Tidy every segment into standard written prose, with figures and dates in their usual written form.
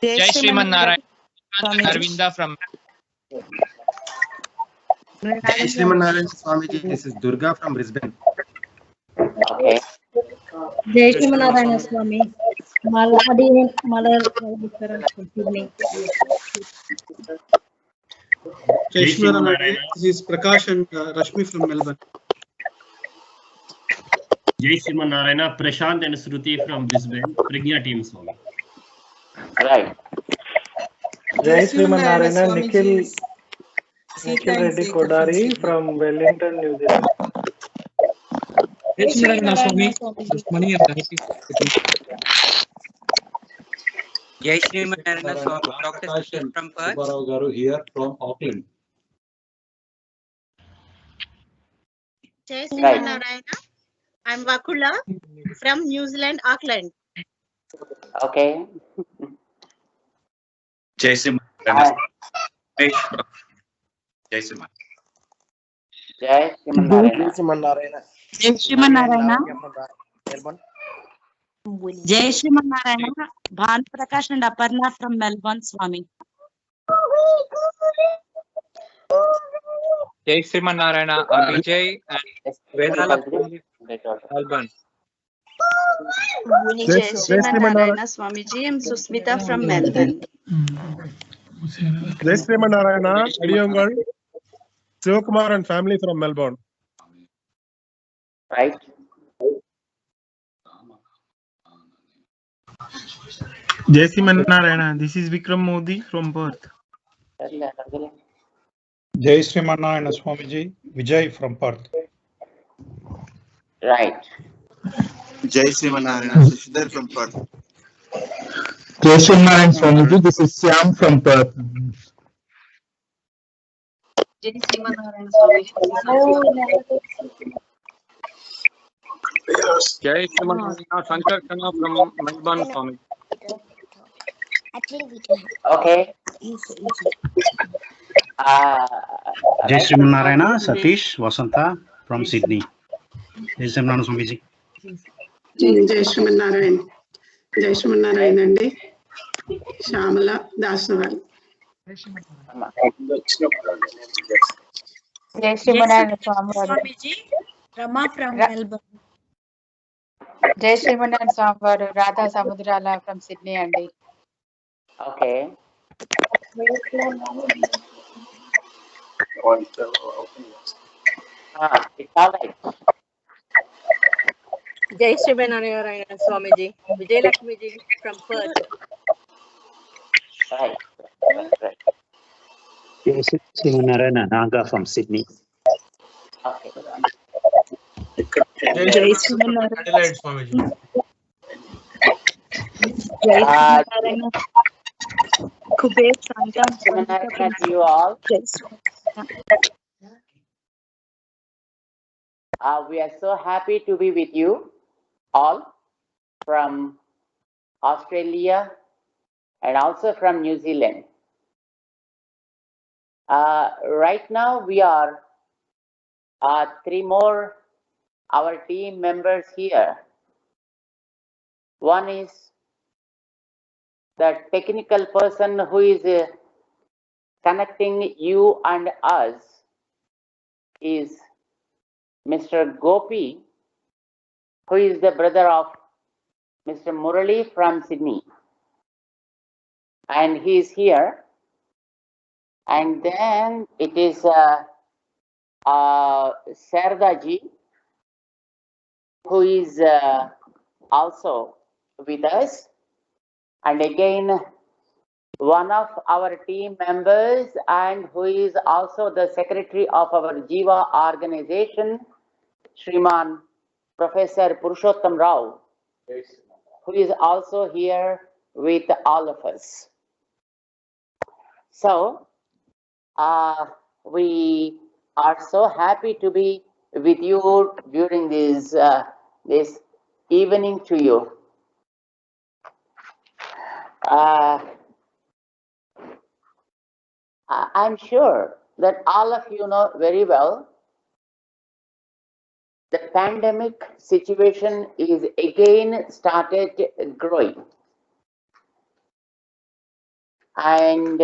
Jai Sriman Narayan. Swamiji. Arvinda from. Jai Sriman Narayan Swamiji. This is Durga from Brisbane. Okay. Jai Sriman Narayan Swami. Malar from Sydney. Jai Sriman Narayan. This is Prakash and Rashmi from Melbourne. Jai Sriman Narayana, Prashant and Shruti from Brisbane, Pragya team Swami. Right. Jai Sriman Narayana, Nikhil Reddy Kodari from Wellington, New Zealand. Jai Sriman Narayan Swami. Jai Sriman Narayan Swami. Dr. Satish from Perth. Garu here from Auckland. Jai Sriman Narayana. I'm Vakula from New Zealand, Auckland. Okay. Jai Sriman Narayana. Jai Sriman. Jai Sriman Narayana. Jai Sriman Narayana. Jai Sriman Narayana. Melbourne. Jai Sriman Narayana. Bhan Prakash and Aparna from Melbourne, Swami. Jai Sriman Narayana. Abhijay and Vedala from Melbourne. Jai Sriman Narayana Swamiji. I'm Susmita from Melbourne. Jai Sriman Narayana, Adiyongal, Sivakumar and family from Melbourne. Right. Jai Sriman Narayana, this is Vikram Modi from Perth. Jai Sriman Narayana Swamiji, Vijay from Perth. Right. Jai Sriman Narayana, Shishidhar from Perth. Jai Sriman Narayana Swamiji, this is Syam from Perth. Jai Sriman Narayana Swamiji. Jai Sriman Narayana Shankar Khanna from Melbourne, Swami. Okay. Jai Sriman Narayana, Satish Vasanta from Sydney. Jai Sriman Narayana Swamiji. Jai Sriman Narayan. Jai Sriman Narayan and Shamala Dasnaval. Jai Sriman Narayana Swamiji. Rama from Melbourne. Jai Sriman Narayana Swami. Radha Samudrala from Sydney, Andy. Okay. It's all right. Jai Sriman Narayana Swamiji. Vijay Lakshmiji from Perth. Right. Right. Jai Sriman Narayana, Naga from Sydney. Okay. Jai Sriman Narayana Swamiji. Jai Sriman Narayana. Kuber Sriman to you all. We are so happy to be with you all from Australia and also from New Zealand. Right now we are three more our team members here. One is the technical person who is connecting you and us is Mr. Gopi, who is the brother of Mr. Murali from Sydney. And he is here. And then it is Sardaji, who is also with us. And again, one of our team members and who is also the secretary of our Jiva organization, Shriman Professor Purushottam Rao, who is also here with all of us. So, we are so happy to be with you during this evening to you. I'm sure that all of you know very well the pandemic situation is again started growing. And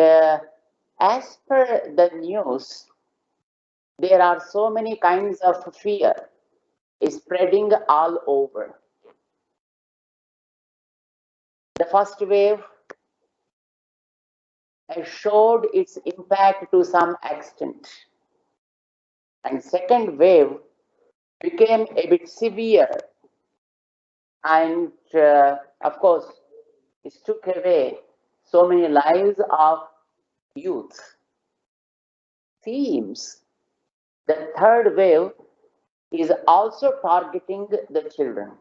as per the news, there are so many kinds of fear spreading all over. The first wave has showed its impact to some extent, and second wave became a bit severe, and of course it took away so many lives of youth. Seems the third wave is also targeting the children,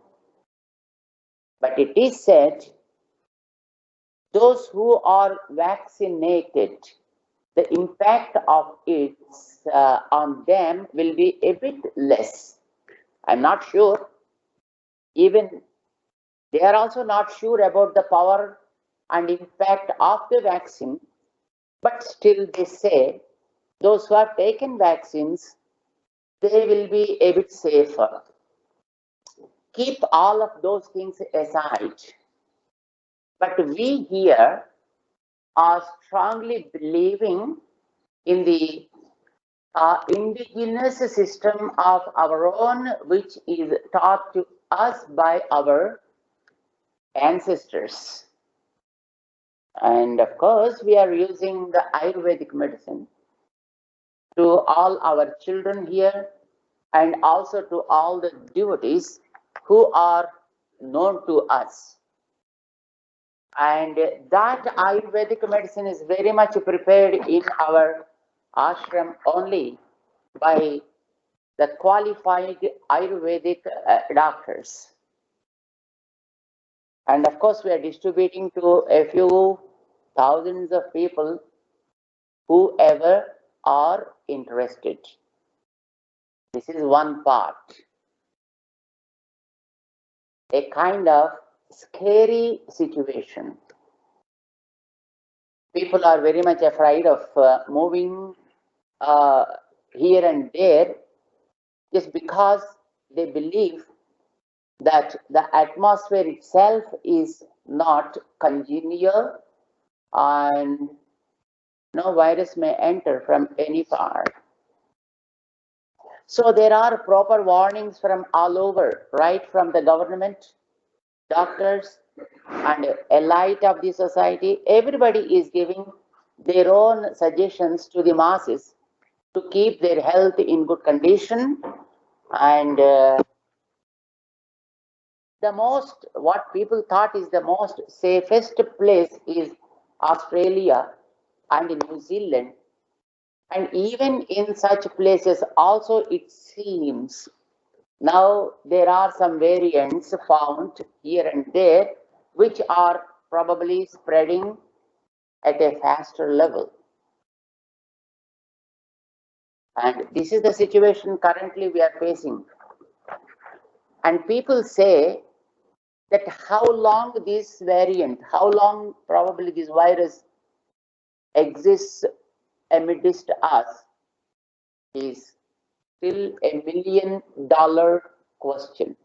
but it is said those who are vaccinated, the impact of it on them will be a bit less. I'm not sure. Even they are also not sure about the power and impact of the vaccine, but still they say those who have taken vaccines, they will be a bit safer. Keep all of those things aside. But we here are strongly believing in the indigenous system of our own, which is taught to us by our ancestors. And of course, we are using the Ayurvedic medicine to all our children here and also to all the devotees who are known to us. And that Ayurvedic medicine is very much prepared in our ashram only by the qualified Ayurvedic doctors. And of course, we are distributing to a few thousands of people whoever are interested. This is one part. A kind of scary situation. People are very much afraid of moving here and there just because they believe that the atmosphere itself is not congenial and no virus may enter from any part. So there are proper warnings from all over, right from the government, doctors, and elite of the society. Everybody is giving their own suggestions to the masses to keep their health in good condition. And the most, what people thought is the most safest place is Australia and New Zealand. And even in such places also it seems now there are some variants found here and there which are probably spreading at a faster level. And this is the situation currently we are facing. And people say that how long this variant, how long probably this virus exists amidst us is still $1 million question.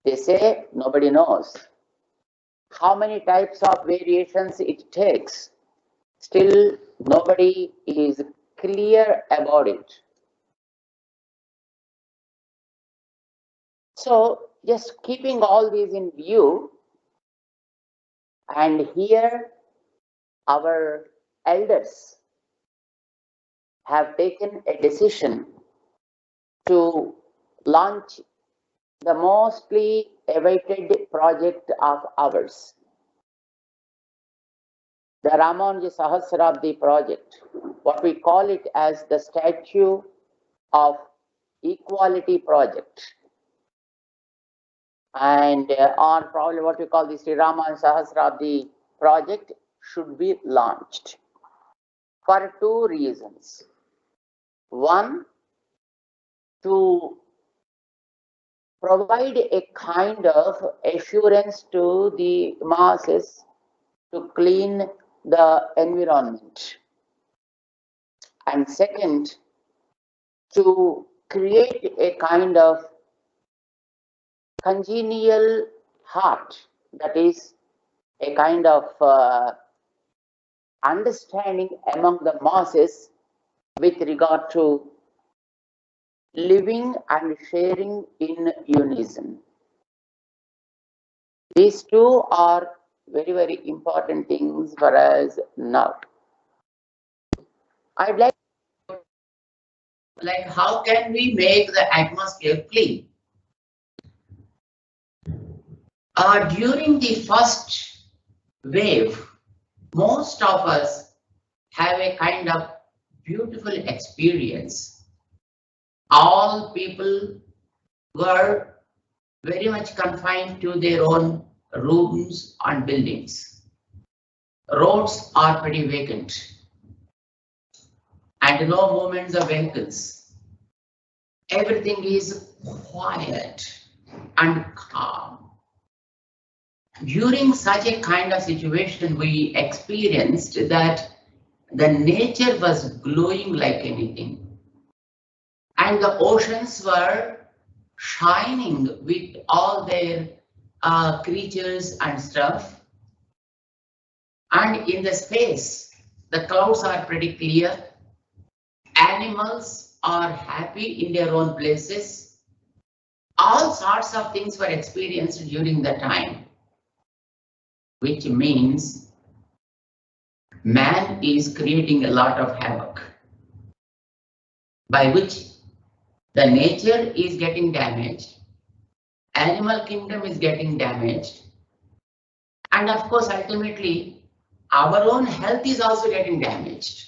They say nobody knows. How many types of variations it takes, still nobody is clear about it. So just keeping all these in view, and here our elders have taken a decision to launch the mostly awaited project of ours, the Ramanuja Sahasrabdi project, what we call it as the Statue of Equality project. And or probably what we call the Sri Ramanuja Sahasrabdi project should be launched for two reasons. One, to provide a kind of assurance to the masses to clean the environment. And second, to create a kind of congenial heart, that is a kind of understanding among the masses with regard to living and sharing in unison. These two are very, very important things for us now. I'd like how can we make the atmosphere clean? During the first wave, most of us have a kind of beautiful experience. All people were very much confined to their own rooms and buildings. Roads are pretty vacant and no movements of vehicles. Everything is quiet and calm. During such a kind of situation, we experienced that the nature was glowing like anything, and the oceans were shining with all their creatures and stuff. And in the space, the clouds are pretty clear. Animals are happy in their own places. All sorts of things were experienced during the time, which means man is creating a lot of havoc, by which the nature is getting damaged, animal kingdom is getting damaged, and of course ultimately our own health is also getting damaged.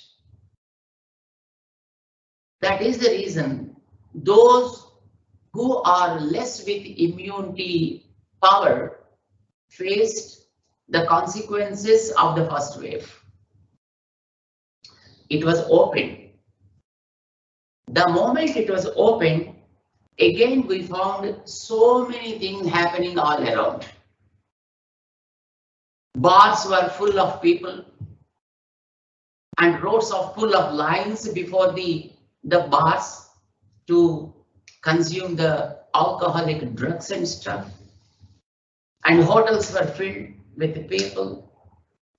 That is the reason those who are less with immunity power faced the consequences of the first wave. It was open. The moment it was open, again we found so many things happening all around. Bars were full of people and roads are full of lines before the bars to consume the alcoholic drugs and stuff. And hotels were filled with people.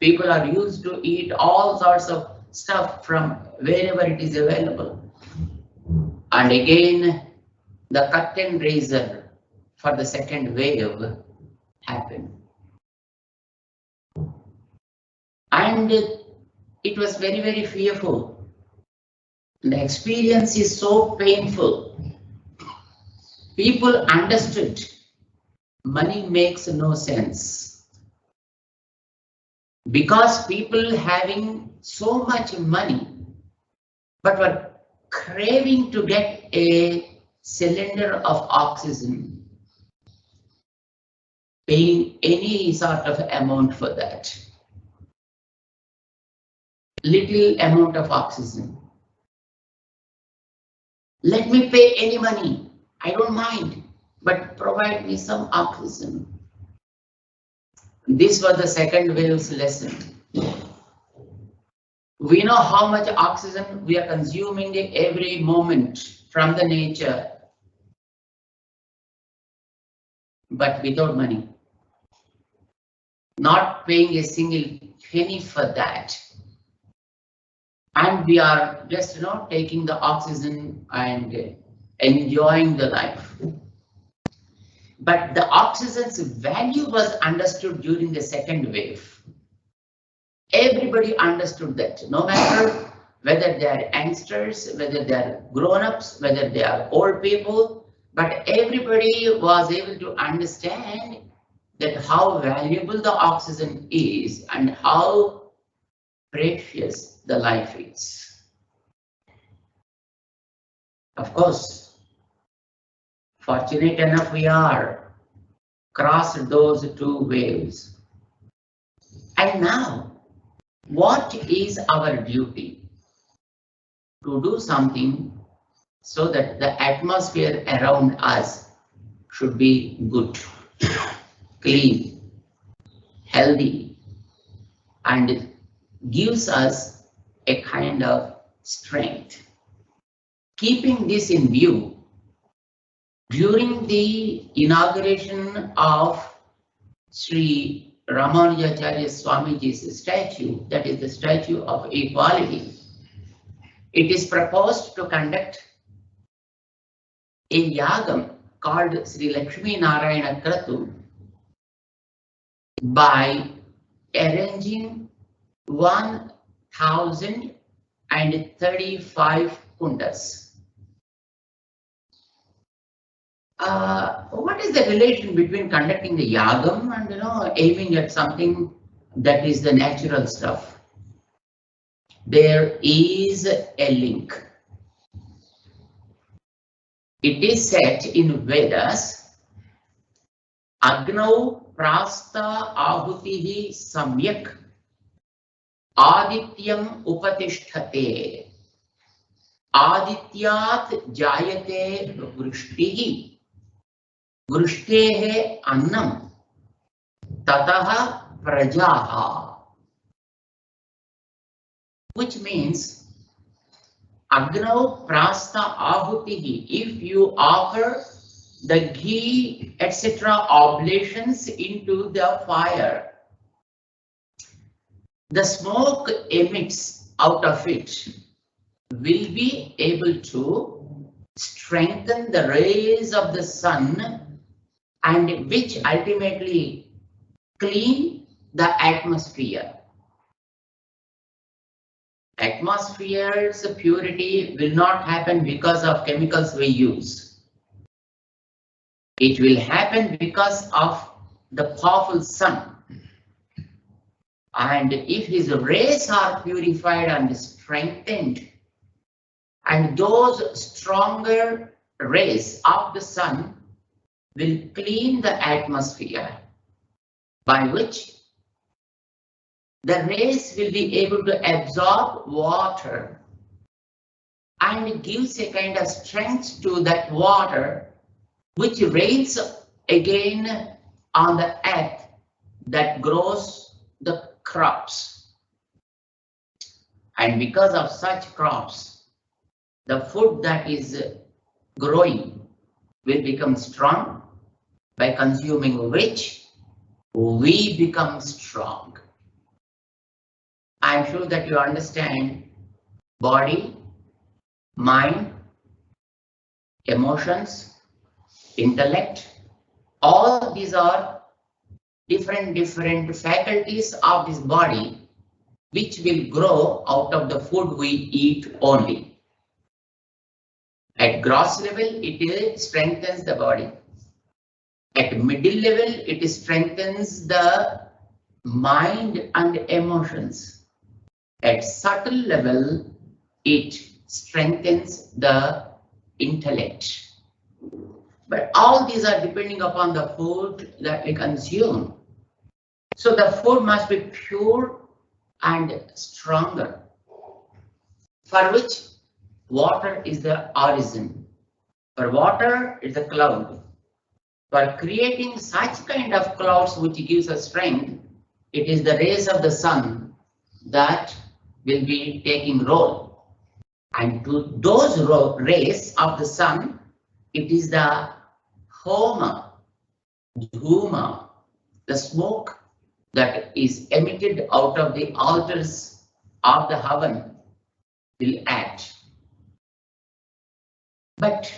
People are used to eat all sorts of stuff from wherever it is available. And again, the curtain raiser for the second wave happened. And it was very, very fearful. The experience is so painful. People understood money makes no sense. Because people having so much money, but were craving to get a cylinder of oxygen, paying any sort of amount for that. Little amount of oxygen. Let me pay any money, I don't mind, but provide me some oxygen. This was the second wave's lesson. We know how much oxygen we are consuming every moment from the nature, but without money. Not paying a single penny for that. And we are just taking the oxygen and enjoying the life. But the oxygen's value was understood during the second wave. Everybody understood that, no matter whether they are youngsters, whether they are grown-ups, whether they are old people, but everybody was able to understand that how valuable the oxygen is and how precious the life is. Of course, fortunate enough we are crossed those two waves. And now, what is our duty? To do something so that the atmosphere around us should be good, clean, healthy, and it gives us a kind of strength. Keeping this in view, during the inauguration of Sri Ramanujacharya Swamiji's statue, that is the statue of equality, it is proposed to conduct a yagam called Sri Lakshmi Narayana Kratu by arranging 1035 kundas. What is the relation between conducting the yagam and aiming at something that is the natural stuff? There is a link. It is said in Vedas, Agnau Prasta Ahutihi Samyak Adityam Upatisthate Adityat Jayate Vrishtihi Vrishtehe Annam Tataha Prajaha, which means Agnau Prasta Ahutihi, if you offer the ghee, etc. oblations into the fire, the smoke emits out of it will be able to strengthen the rays of the sun, and which ultimately clean the atmosphere. Atmosphere's purity will not happen because of chemicals we use. It will happen because of the powerful sun. And if his rays are purified and strengthened, and those stronger rays of the sun will clean the atmosphere, by which the rays will be able to absorb water and gives a kind of strength to that water, which rains again on the earth that grows the crops. And because of such crops, the food that is growing will become strong, by consuming which we become strong. I am sure that you understand body, mind, emotions, intellect, all these are different faculties of this body which will grow out of the food we eat only. At gross level, it strengthens the body. At middle level, it strengthens the mind and emotions. At subtle level, it strengthens the intellect. But all these are depending upon the food that we consume. So the food must be pure and stronger, for which water is the origin. For water is the cloud. For creating such kind of clouds which gives us strength, it is the rays of the sun that will be taking role. And to those rays of the sun, it is the homa, dhuma, the smoke that is emitted out of the altars of the Havan will act. But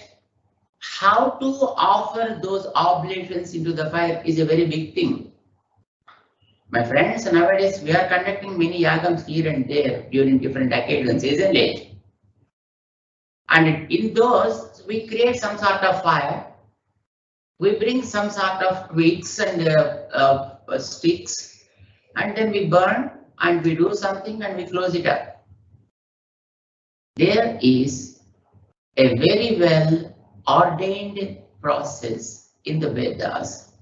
how to offer those oblations into the fire is a very big thing. My friends, nowadays we are conducting many yagams here and there during different occasions, isn't it? And in those, we create some sort of fire. We bring some sort of twigs and sticks, and then we burn and we do something and we close it up. There is a very well ordained process in the Vedas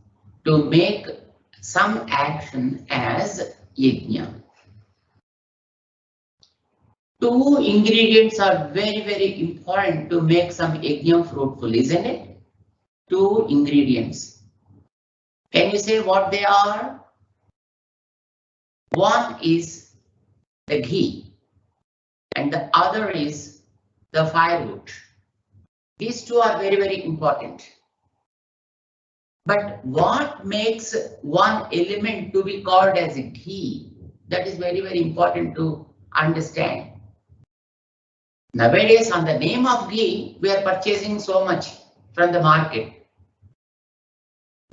to make some action as yajna. Two ingredients are very important to make some yajna fruitful, isn't it? Two ingredients. Can you say what they are? One is the ghee and the other is the firewood. These two are very important. But what makes one element to be called as a ghee? That is very, very important to understand. Nowadays, on the name of ghee, we are purchasing so much from the market.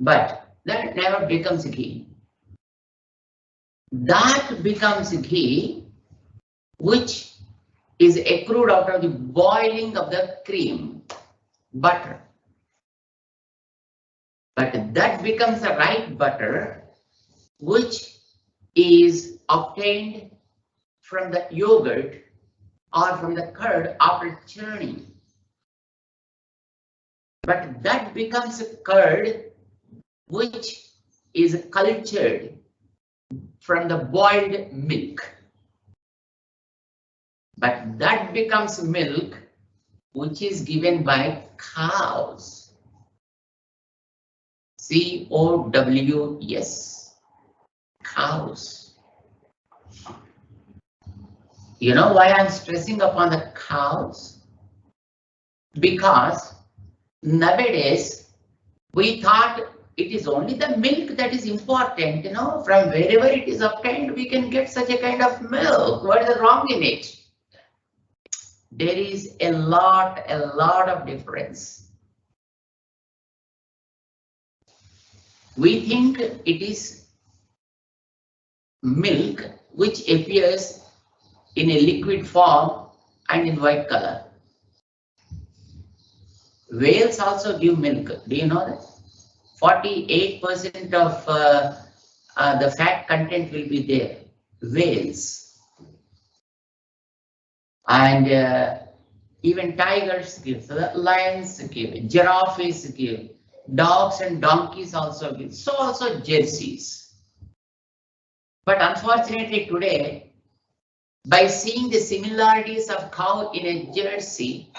But that never becomes ghee. That becomes ghee, which is accrued out of the boiling of the cream, butter. But that becomes the right butter, which is obtained from the yogurt or from the curd after churning. But that becomes a curd which is cultured from the boiled milk. But that becomes milk which is given by cows. C-O-W-S. Cows. You know why I'm stressing upon the cows? Because nowadays we thought it is only the milk that is important, you know, from wherever it is obtained, we can get such a kind of milk. What is wrong in it? There is a lot of difference. We think it is milk which appears in a liquid form and in white color. Whales also give milk. Do you know that? 48% of the fat content will be there. Whales. And even tigers give, so the lions give, giraffes give, dogs and donkeys also give, so also jerseys. But unfortunately today, by seeing the similarities of cow in a jersey,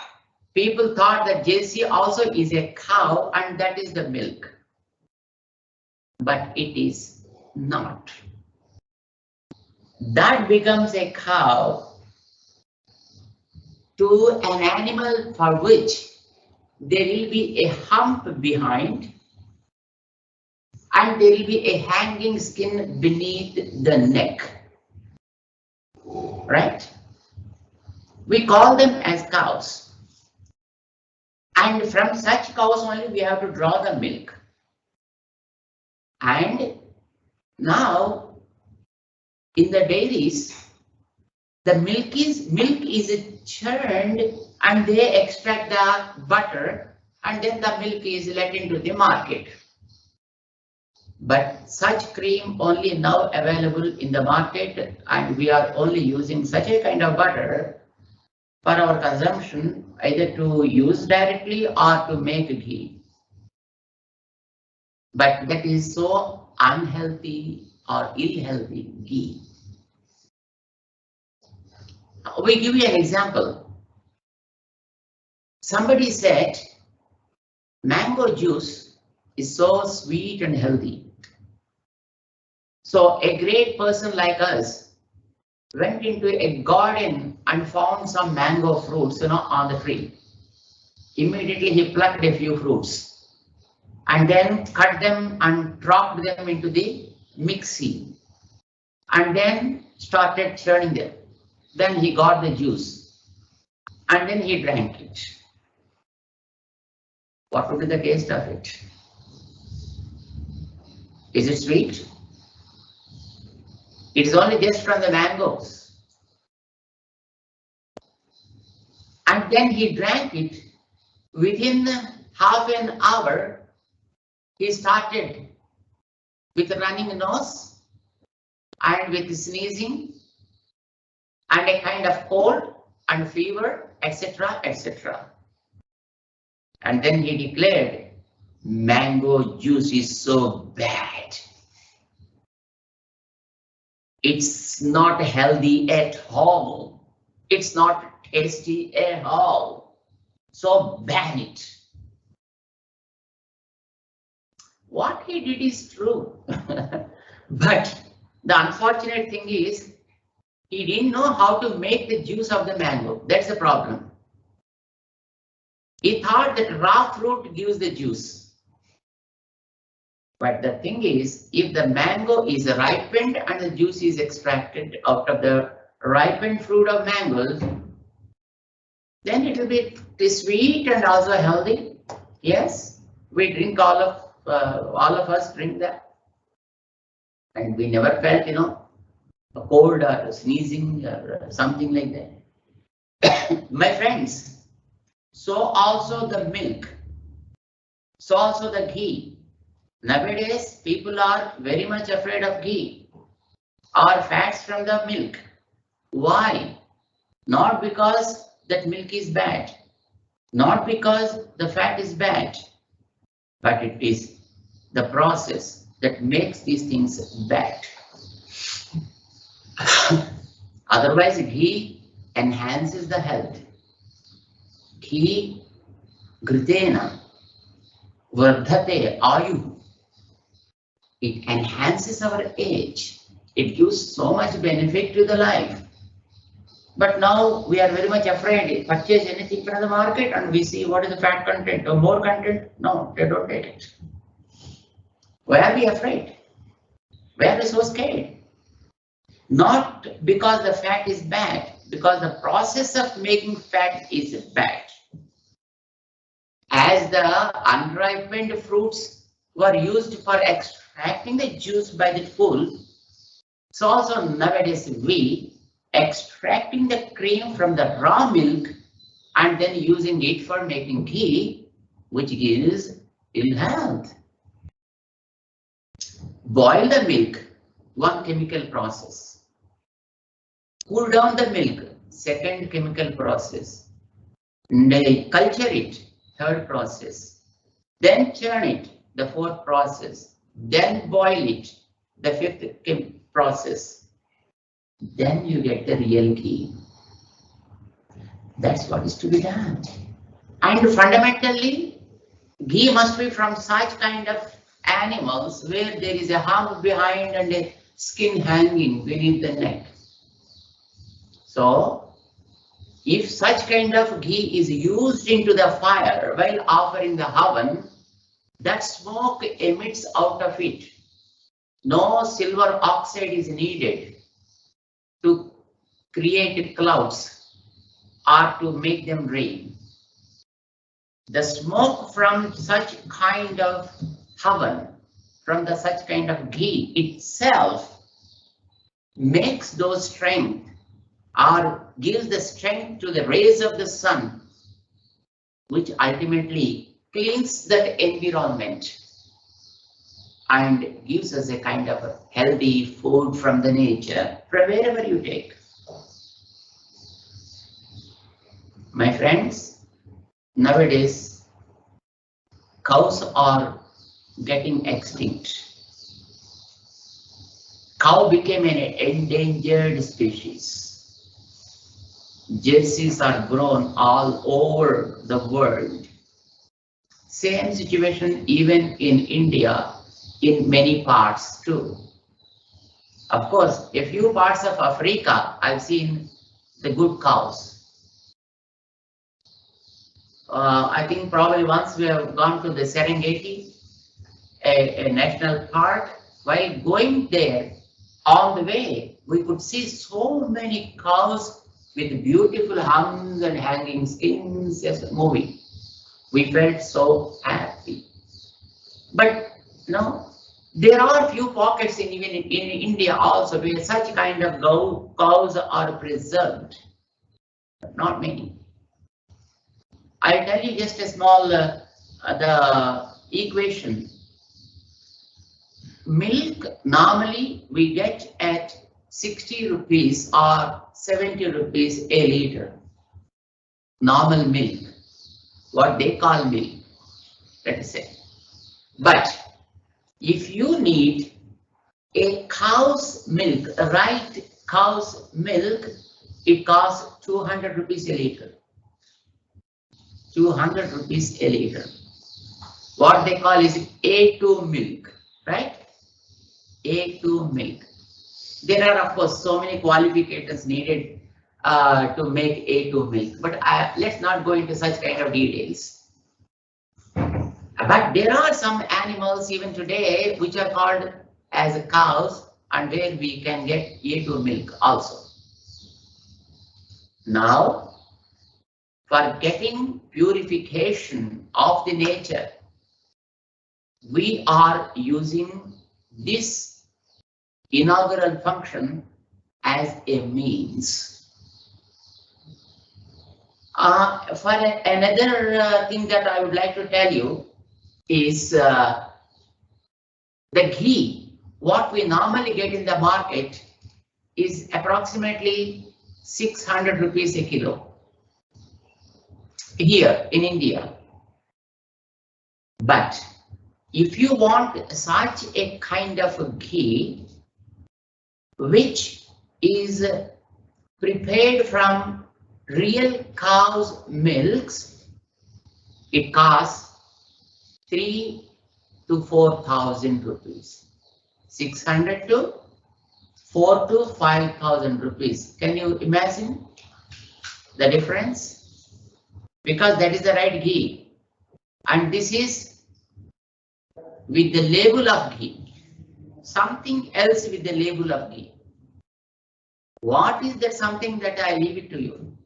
people thought that jersey also is a cow and that is the milk. But it is not. That becomes a cow to an animal for which there will be a hump behind and there will be a hanging skin beneath the neck. Right? We call them as cows. And from such cows only we have to draw the milk. And now in the dairies, the milk is churned and they extract the butter and then the milk is let into the market. But such cream only now available in the market and we are only using such a kind of butter for our consumption, either to use directly or to make ghee. But that is so unhealthy or ill-healthy ghee. We give you an example. Somebody said mango juice is so sweet and healthy. So a great person like us went into a garden and found some mango fruits, on the tree. Immediately he plucked a few fruits and then cut them and dropped them into the mixie and then started churning them. Then he got the juice and then he drank it. What would be the taste of it? Is it sweet? It is only just from the mangoes. And then he drank it. Within half an hour, he started with a running nose and with sneezing and a kind of cold and fever, etc., etc. And then he declared, mango juice is so bad. It's not healthy at all. It's not tasty at all. So ban it. What he did is true. But the unfortunate thing is, he didn't know how to make the juice of the mango. That's the problem. He thought that raw fruit gives the juice. But the thing is, if the mango is ripened and the juice is extracted out of the ripened fruit of mangoes, then it will be sweet and also healthy. Yes, we drink all of us drink that, and we never felt, a cold or sneezing or something like that. My friends, so also the milk, so also the ghee. Nowadays, people are very much afraid of ghee or fats from the milk. Why? Not because that milk is bad, not because the fat is bad, but it is the process that makes these things bad. Otherwise, ghee enhances the health. Ghee gritena vardhate ayu. It enhances our age. It gives so much benefit to the life. But now we are very much afraid. Purchase anything from the market and we see what is the fat content or more content. No, they don't take it. Why are we afraid? Why are we so scared? Not because the fat is bad, because the process of making fat is bad. As the unripened fruits were used for extracting the juice by the full, so also nowadays we extracting the cream from the raw milk and then using it for making ghee, which gives ill health. Boil the milk, one chemical process. Cool down the milk, second chemical process. Culture it, third process. Then churn it, the fourth process. Then boil it, the fifth process. Then you get the real ghee. That's what is to be done. And fundamentally, ghee must be from such kind of animals where there is a hump behind and a skin hanging beneath the neck. So, if such kind of ghee is used into the fire while offering the havan, that smoke emits out of it. No silver oxide is needed to create clouds or to make them rain. The smoke from such kind of havan, from the such kind of ghee itself makes those strength or gives the strength to the rays of the sun, which ultimately cleans that environment and gives us a kind of healthy food from the nature, from wherever you take. My friends, nowadays, cows are getting extinct. Cow became an endangered species. Jerseys are grown all over the world. Same situation even in India, in many parts too. Of course, a few parts of Africa, I've seen the good cows. I think probably once we have gone to the Serengeti, a national park. While going there, on the way, we could see so many cows with beautiful humps and hanging skins just moving. We felt so happy. But no, there are few pockets even in India also where such kind of cows are preserved, but not many. I'll tell you just a small the equation. Milk normally we get at 60 rupees or 70 rupees a liter. Normal milk, what they call milk, let us say. But if you need a cow's milk, a right cow's milk, it costs 200 rupees a liter. 200 rupees a liter. What they call is A2 milk, right? A2 milk. There are of course so many qualifications needed to make A2 milk, but let's not go into such kind of details. But there are some animals even today which are called as cows, and where we can get A2 milk also. Now, for getting purification of the nature, we are using this inaugural function as a means. For another thing that I would like to tell you is the ghee. What we normally get in the market is approximately 600 rupees a kilo here in India. But if you want such a kind of ghee which is prepared from real cow's milks, it costs 3,000 to 4,000 rupees. 600 to 4,000 to 5,000 rupees. Can you imagine the difference? Because that is the right ghee, and this is with the label of ghee. Something else with the label of ghee. What is that something that I leave it to you?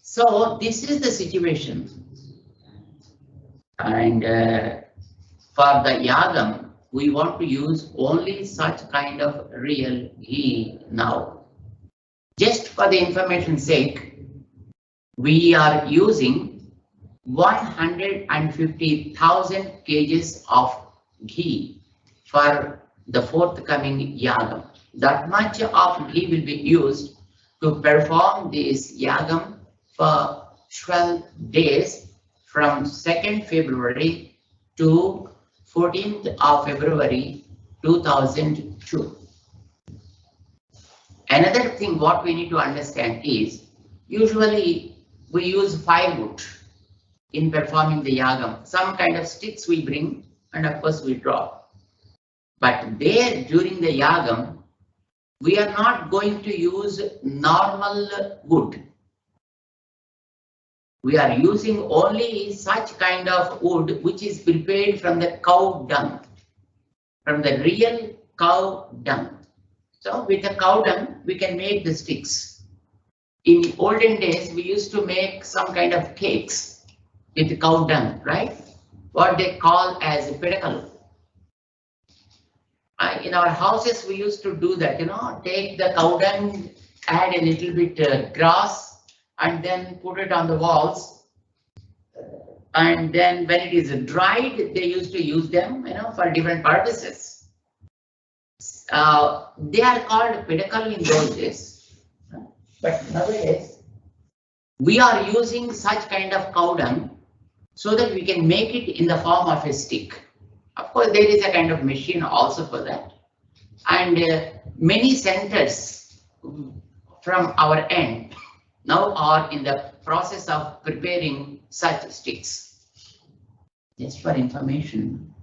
So this is the situation, and for the yagam, we want to use only such kind of real ghee now. Just for the information sake, we are using 150,000 kgs of ghee for the forthcoming yagam. That much of ghee will be used to perform this yagam for 12 days from 2nd February to 14th of February 2002. Another thing what we need to understand is, usually we use firewood in performing the yagam. Some kind of sticks we bring, and of course we drop. But there during the yagam, we are not going to use normal wood. We are using only such kind of wood which is prepared from the cow dung, from the real cow dung. So with the cow dung, we can make the sticks. In olden days, we used to make some kind of cakes with the cow dung, right? What they call as pedakal. In our houses, we used to do that, take the cow dung, add a little bit grass, and then put it on the walls. And then when it is dried, they used to use them, for different purposes. They are called pedakal in those days. But nowadays, we are using such kind of cow dung so that we can make it in the form of a stick. Of course, there is a kind of machine also for that. And many centers from our end now are in the process of preparing such sticks. Just for information,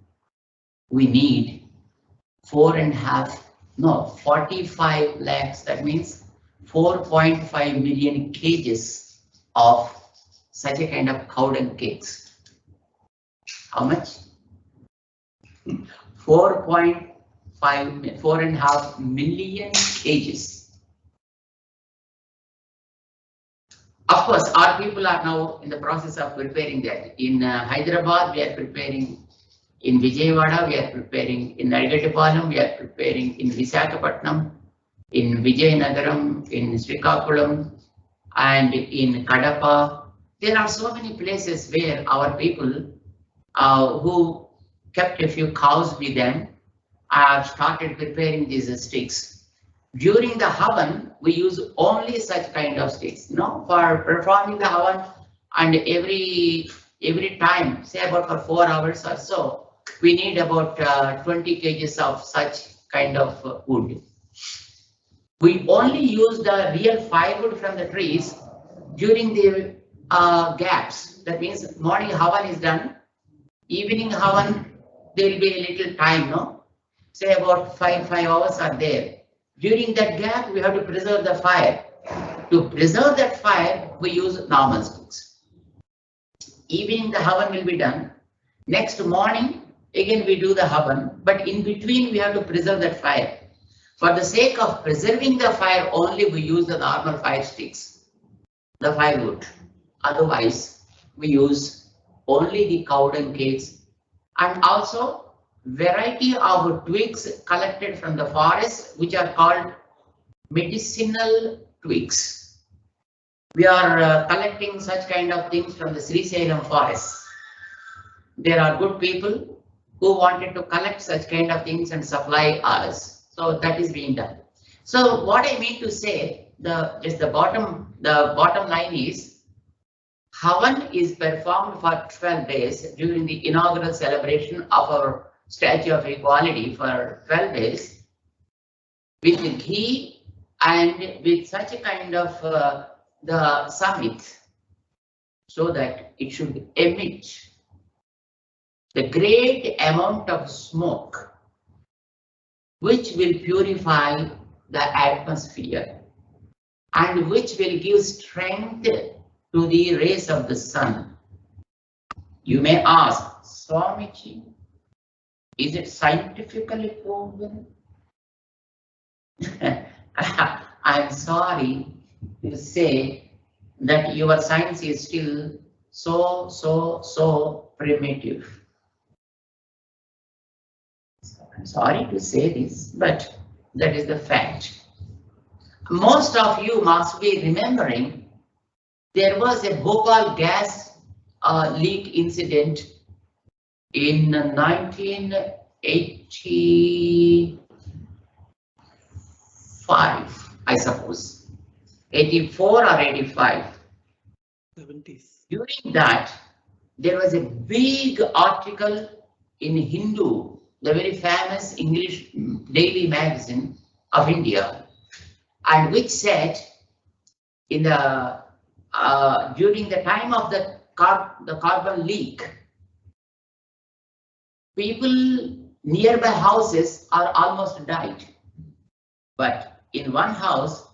we need 45 lakhs, that means 4.5 million kgs of such a kind of cow dung cakes. How much? 4.5 million kgs. Of course, our people are now in the process of preparing that. In Hyderabad, we are preparing. In Vijayawada, we are preparing. In Narigatipalam, we are preparing. In Visakhapatnam, in Vijayanagaram, in Srikakulam, and in Kadapa. There are so many places where our people who kept a few cows with them have started preparing these sticks. During the Havan, we use only such kind of sticks, for performing the Havan, and every time, say about for 4 hours or so, we need about 20 kgs of such kind of wood. We only use the real firewood from the trees during the gaps. That means morning Havan is done, evening Havan, there will be a little time, say about 5 hours are there. During that gap, we have to preserve the fire. To preserve that fire, we use normal sticks. Evening the Havan will be done. Next morning, again we do the havan, but in between we have to preserve that fire. For the sake of preserving the fire, only we use the normal fire sticks, the firewood. Otherwise, we use only the cow dung cakes, and also variety of twigs collected from the forest, which are called medicinal twigs. We are collecting such kind of things from the Sri Salem forest. There are good people who wanted to collect such kind of things and supply us. So that is being done. So what I mean to say, the bottom line is, Havan is performed for 12 days during the inaugural celebration of our Statue of Equality for 12 days with ghee and with such a kind of the summit, so that it should emit the great amount of smoke which will purify the atmosphere and which will give strength to the rays of the sun. You may ask, Swamiji, is it scientifically proven? I'm sorry to say that your science is still so primitive. I'm sorry to say this, but that is the fact. Most of you must be remembering there was a Bhopal gas leak incident in 1985, I suppose, 84 or 85. 70s. During that, there was a big article in Hindu, the very famous English daily magazine of India, and which said in the during the time of the carbon leak, people nearby houses are almost died, but in one house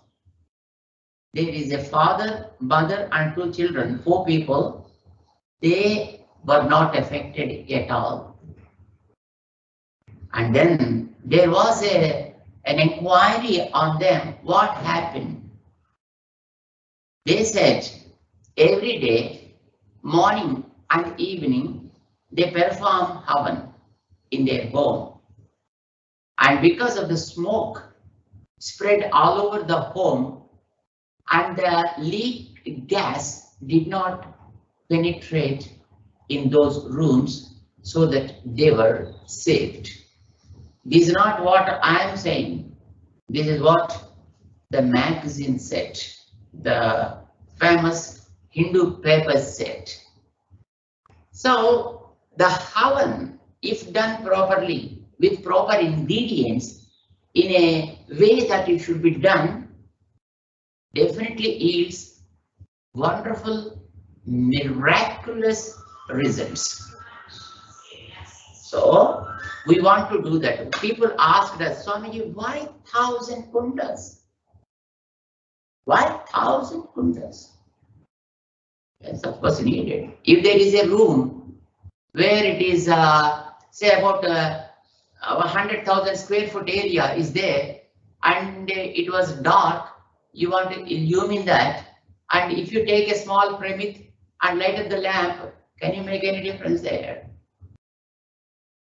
there is a father, mother and 2 children, 4 people. They were not affected at all. And then there was an inquiry on them. What happened? They said every day, morning and evening, they perform havan in their home. And because of the smoke spread all over the home and the leaked gas did not penetrate in those rooms, so that they were saved. This is not what I am saying. This is what the magazine said. The famous Hindu papers said. So the havan, if done properly with proper ingredients in a way that it should be done, definitely yields wonderful, miraculous results. So we want to do that. People asked us, Swamiji, why 1,000 kundas? Why 1,000 kundas? Yes, of course needed. If there is a room where it is, say about 100,000 square foot area is there, and it was dark, you want to illumine that, and if you take a small premise and light up the lamp, can you make any difference there?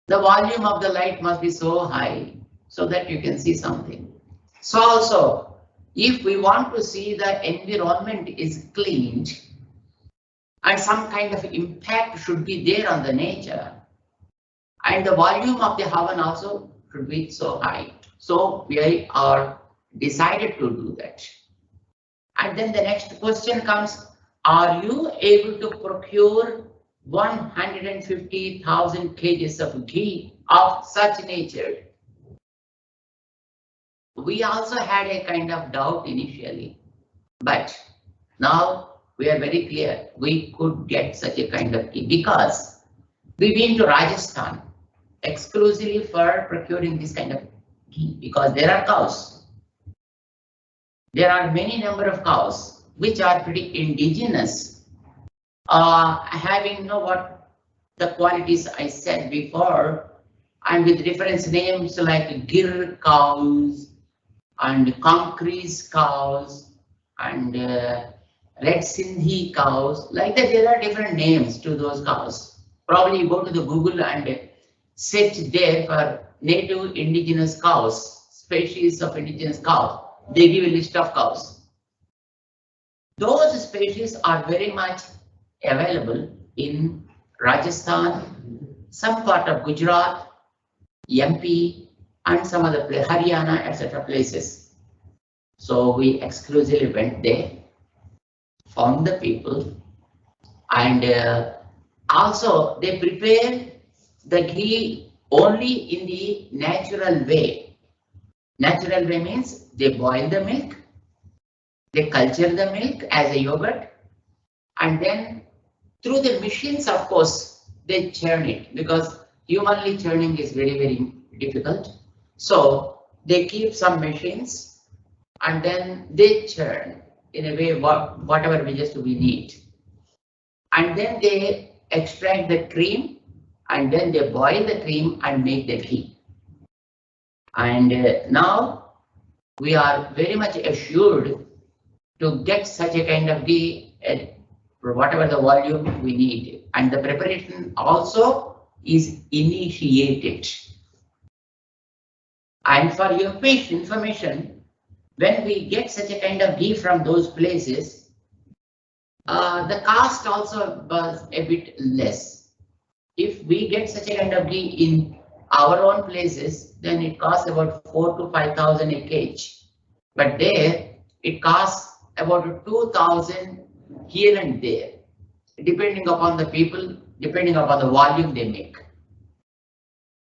The volume of the light must be so high so that you can see something. So also, if we want to see the environment is cleaned and some kind of impact should be there on the nature, and the volume of the havan also should be so high. So we are decided to do that. And then the next question comes, are you able to procure 150,000 kgs of ghee of such nature? We also had a kind of doubt initially, but now we are very clear we could get such a kind of ghee because we've been to Rajasthan exclusively for procuring this kind of ghee because there are cows. There are many number of cows which are pretty indigenous, having the qualities I said before, and with reference names like Gir cows and Concrete cows and Red Sindhi cows. Like that, there are different names to those cows. Probably you go to the Google and search there for native indigenous cows, species of indigenous cows. They give a list of cows. Those species are very much available in Rajasthan, some part of Gujarat, MP, and some other places, Haryana, etc. places. So we exclusively went there, found the people, and also they prepare the ghee only in the natural way. Natural way means they boil the milk, they culture the milk as a yogurt, and then through the machines, of course, they churn it, because humanly churning is very, very difficult. So they keep some machines and then they churn in a way whatever we need. And then they extract the cream, and then they boil the cream and make the ghee. And now we are very much assured to get such a kind of ghee at whatever the volume we need. And the preparation also is initiated. And for your patient information, when we get such a kind of ghee from those places, the cost also was a bit less. If we get such a kind of ghee in our own places, then it costs about 4,000 to 5,000 a kg. But there, it costs about 2,000 here and there, depending upon the people, depending upon the volume they make.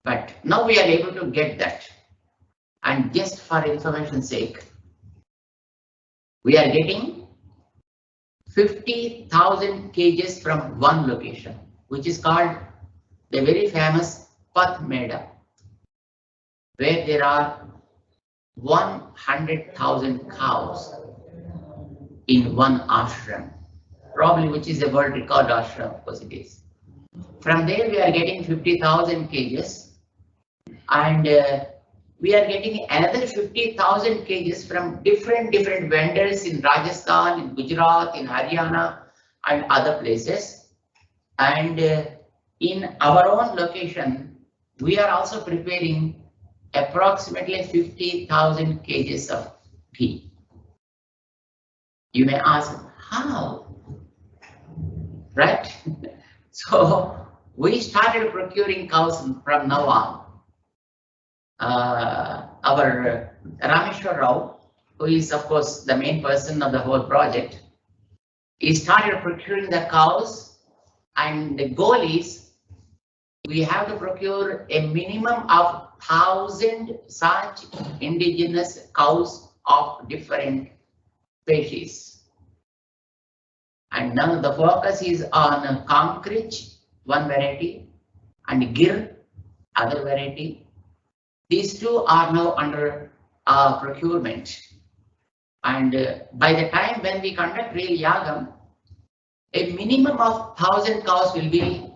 But now we are able to get that. And just for information's sake, we are getting 50,000 kgs from one location, which is called the very famous Pathmeda, where there are 100,000 cows in one ashram, probably which is a world record ashram, of course it is. From there we are getting 50,000 kgs, and we are getting another 50,000 kgs from different vendors in Rajasthan, in Gujarat, in Haryana, and other places. And in our own location, we are also preparing approximately 50,000 kgs of ghee. You may ask, how? Right? So we started procuring cows from now on. Our Rameshwar Rao, who is of course the main person of the whole project, he started procuring the cows, and the goal is we have to procure a minimum of 1,000 such indigenous cows of different species. And now the focus is on Concrete, one variety, and Gir, other variety. These two are now under procurement. And by the time when we conduct real yagam, a minimum of 1,000 cows will be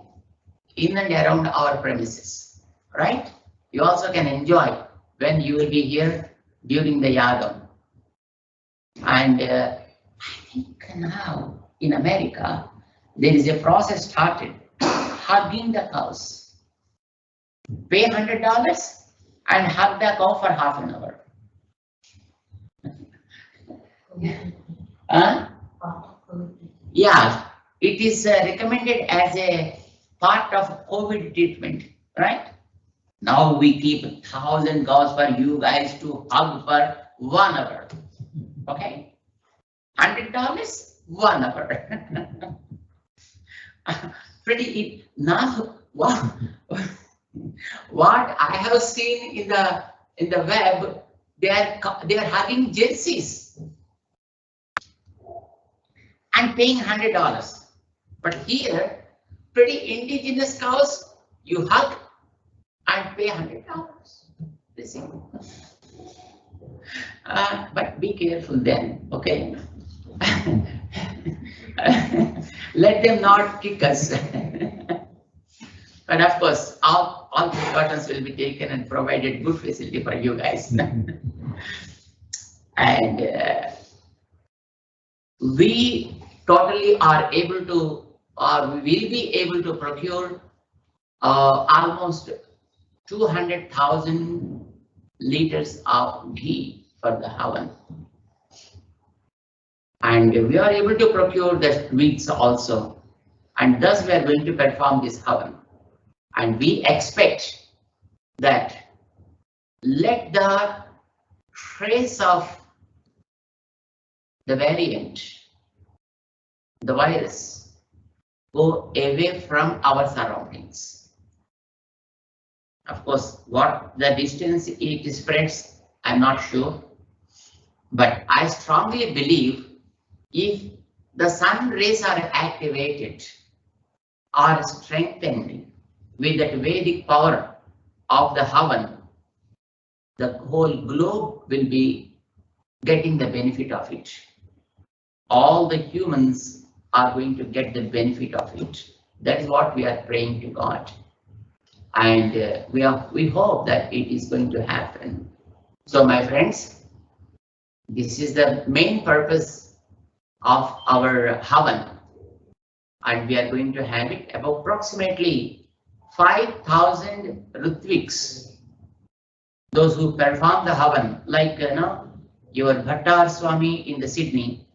in and around our premises, right? You also can enjoy when you will be here during the yagam. And I think now in America, there is a process started, hugging the cows. Pay $100 and hug the cow for half an hour. Yeah, it is recommended as a part of COVID treatment, right? Now we keep 1,000 cows for you guys to hug for 1 hour. Okay, $100, 1 hour. Pretty now. Wow. What I have seen in the web, they are having jerseys and paying $100. But here, pretty indigenous cows, you hug and pay $100. But be careful then, okay? Let them not kick us. But of course, all precautions will be taken and provided good facility for you guys. And we totally are able to, or we will be able to procure almost 200,000 liters of ghee for the Havan. And we are able to procure the wheats also. And thus we are going to perform this Havan. And we expect that let the trace of the variant, the virus, go away from our surroundings. Of course, what the distance it spreads, I'm not sure. But I strongly believe if the sun rays are activated or strengthened with that Vedic power of the Havan, the whole globe will be getting the benefit of it. All the humans are going to get the benefit of it. That is what we are praying to God. And we hope that it is going to happen. So my friends, this is the main purpose of our Havan. And we are going to have it about approximately 5,000 Ritviks. Those who perform the Havan, like your Bhattar Swami in the Sydney,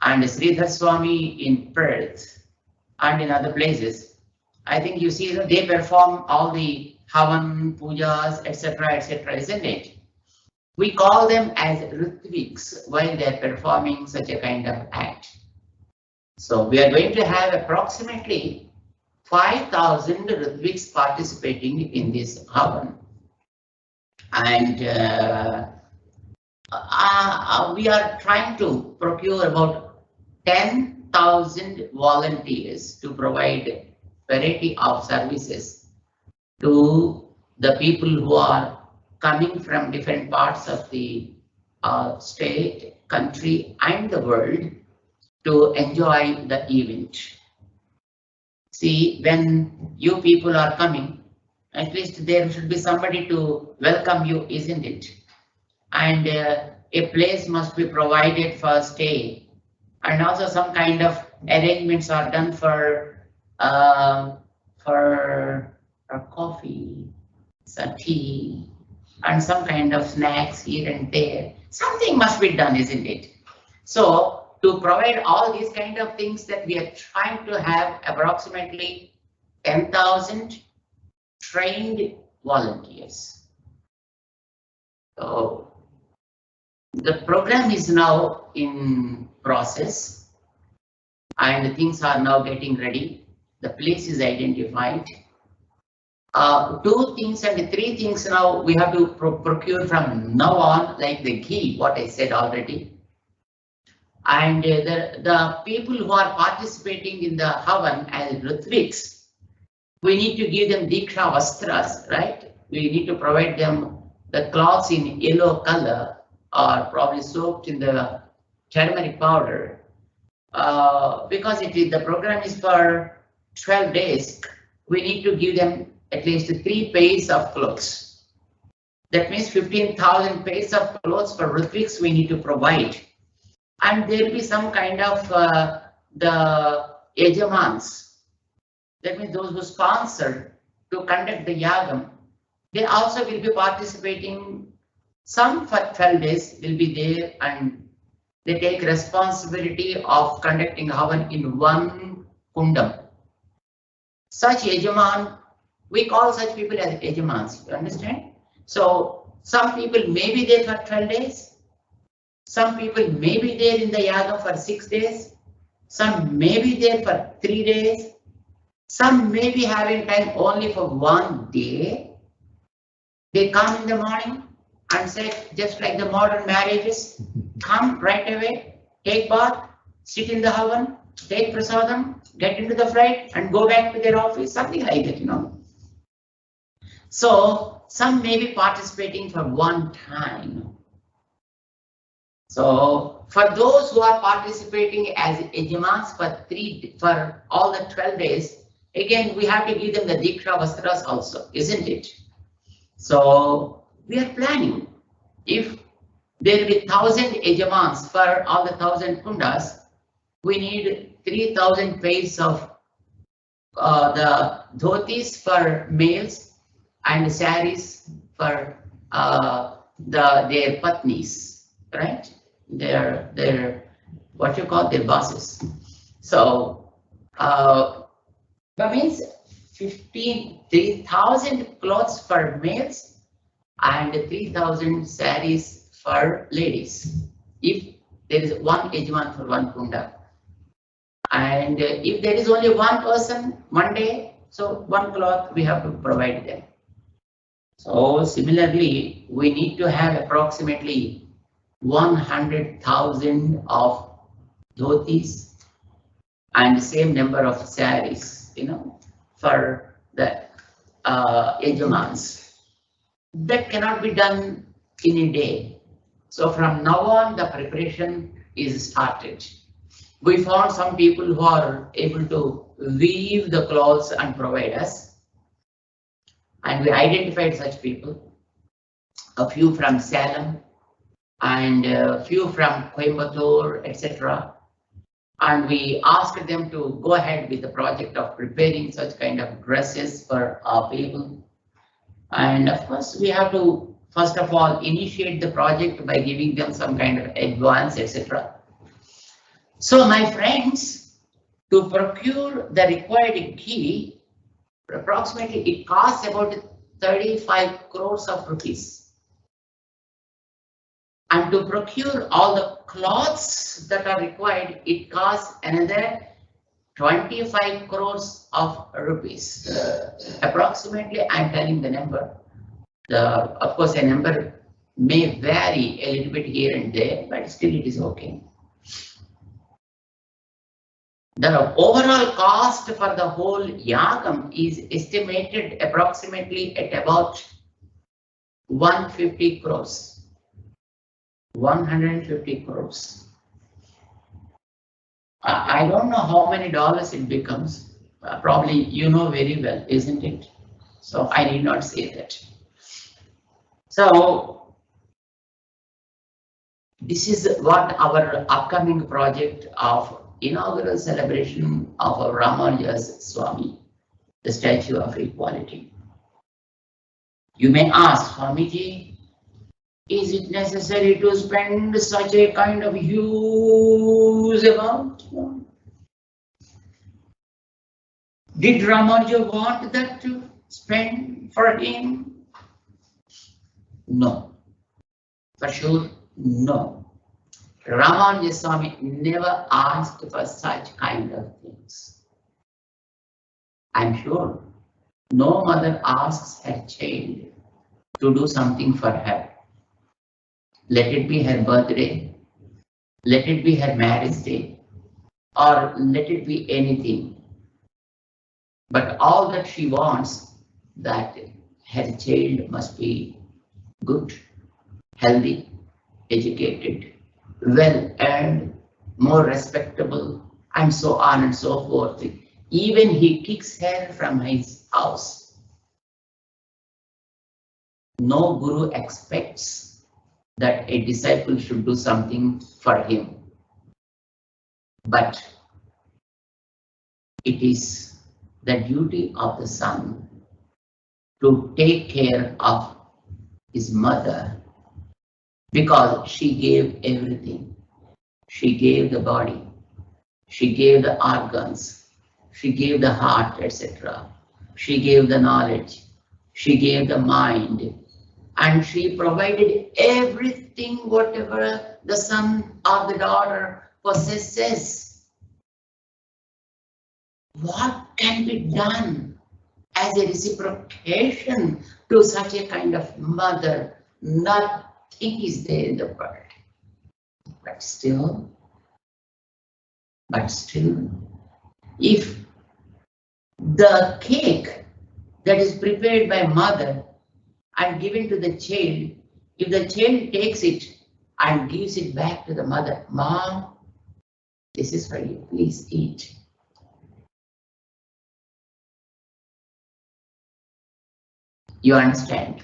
and Sridhar Swami in Perth, and in other places. I think you see that they perform all the Havan, Pujas, etc., isn't it? We call them as Ritviks while they are performing such a kind of act. So we are going to have approximately 5,000 Ritviks participating in this Havan. And we are trying to procure about 10,000 volunteers to provide variety of services to the people who are coming from different parts of the state, country, and the world to enjoy the event. See, when you people are coming, at least there should be somebody to welcome you, isn't it? And a place must be provided for stay. And also some kind of arrangements are done for coffee, some tea, and some kind of snacks here and there. Something must be done, isn't it? So to provide all these kind of things, that we are trying to have approximately 10,000 trained volunteers. So the program is now in process and things are now getting ready. The place is identified. 2 things and 3 things now we have to procure from now on, like the ghee, what I said already. And the people who are participating in the Havan as Ritviks, we need to give them Diksha Vastras, right? We need to provide them the cloths in yellow color or probably soaked in the turmeric powder. Because the program is for 12 days, we need to give them at least 3 pairs of clothes. That means 15,000 pairs of clothes for Ritviks we need to provide. And there will be some kind of the Yajamans, that means those who sponsor to conduct the Yagam, they also will be participating. Some for 12 days will be there and they take responsibility of conducting Havan in one kundam. Such Yajaman, we call such people as Yajamans, you understand? So some people may be there for 12 days. Some people may be there in the Yagam for 6 days. Some may be there for 3 days. Some may be having time only for 1 day. They come in the morning and say, just like the modern marriages, come right away, take bath, sit in the Havan, take prasadam, get into the flight and go back to their office, something like that, you know. So some may be participating for one time. So for those who are participating as Yajamans for all the 12 days, again we have to give them the Diksha Vastras also, isn't it? So we are planning. If there will be 1,000 Ejamans for all the 1,000 kundas, we need 3,000 pairs of the dhotis for males and saris for their patnis, right? Their what you call their bosses. So that means 3,000 clothes for males and 3,000 saris for ladies. If there is one Ejaman for one kunda. And if there is only one person, one day, so one cloth we have to provide them. So similarly, we need to have approximately 100,000 of dhotis and the same number of saris, for the Ejamans. That cannot be done in a day. So from now on, the preparation is started. We found some people who are able to weave the clothes and provide us. And we identified such people, a few from Salem and a few from Coimbatore, etc. And we asked them to go ahead with the project of preparing such kind of dresses for our people. And of course, we have to first of all initiate the project by giving them some kind of advance, etc. So my friends, to procure the required ghee, approximately it costs about 35 crores of rupees. And to procure all the cloths that are required, it costs another 25 crores of rupees. Approximately, I'm telling the number. Of course, a number may vary a little bit here and there, but still it is okay. The overall cost for the whole yagam is estimated approximately at about 150 crores. 150 crores. I don't know how many dollars it becomes. Probably you know very well, isn't it? So I need not say that. So this is what our upcoming project of inaugural celebration of our Ramanuja's Swami, the Statue of Equality. You may ask, Swamiji, is it necessary to spend such a kind of huge amount? No. Did Ramanuja want that to spend for him? No. For sure, no. Ramanuja Swami never asked for such kind of things. I'm sure no mother asks her child to do something for her. Let it be her birthday, let it be her marriage day, or let it be anything. But all that she wants, that her child must be good, healthy, educated, well earned, more respectable, and so on and so forth. Even he kicks her from his house. No guru expects that a disciple should do something for him. But it is the duty of the son to take care of his mother, because she gave everything. She gave the body, she gave the organs, she gave the heart, etc. She gave the knowledge, she gave the mind, and she provided everything whatever the son or the daughter possesses. What can be done as a reciprocation to such a kind of mother? Nothing is there in the world. But still, if the cake that is prepared by mother and given to the child, if the child takes it and gives it back to the mother, Mom, this is for you, please eat. You understand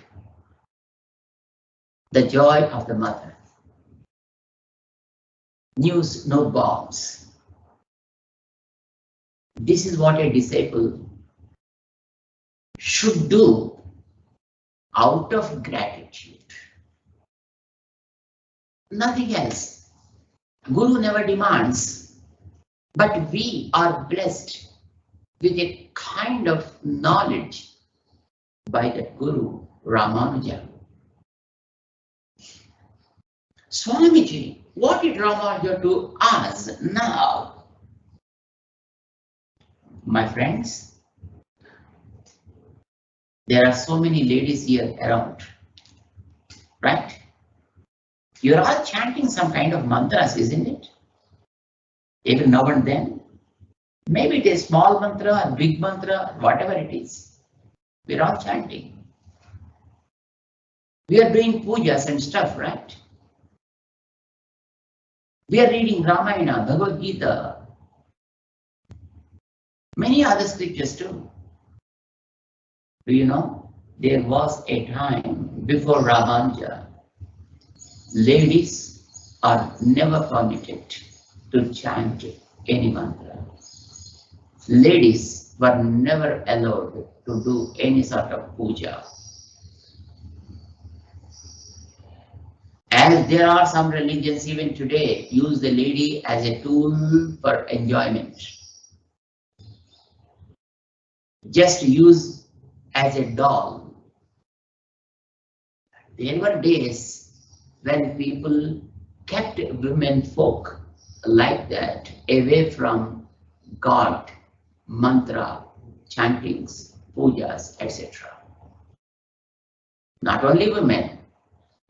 the joy of the mother. News, no bombs. This is what a disciple should do out of gratitude. Nothing else. Guru never demands, but we are blessed with a kind of knowledge by the Guru Ramanuja. Swamiji, what did Ramanuja do us now? My friends, there are so many ladies here around, right? You're all chanting some kind of mantras, isn't it? Every now and then. Maybe it is small mantra or big mantra, whatever it is. We're all chanting. We are doing pujas and stuff, right? We are reading Ramayana, Bhagavad Gita, many other scriptures too. Do you know, there was a time before Ramanuja, ladies are never permitted to chant any mantra. Ladies were never allowed to do any sort of puja. As there are some religions even today use the lady as a tool for enjoyment. Just use as a doll. There were days when people kept women folk like that away from God, mantra, chantings, pujas, etc. Not only women,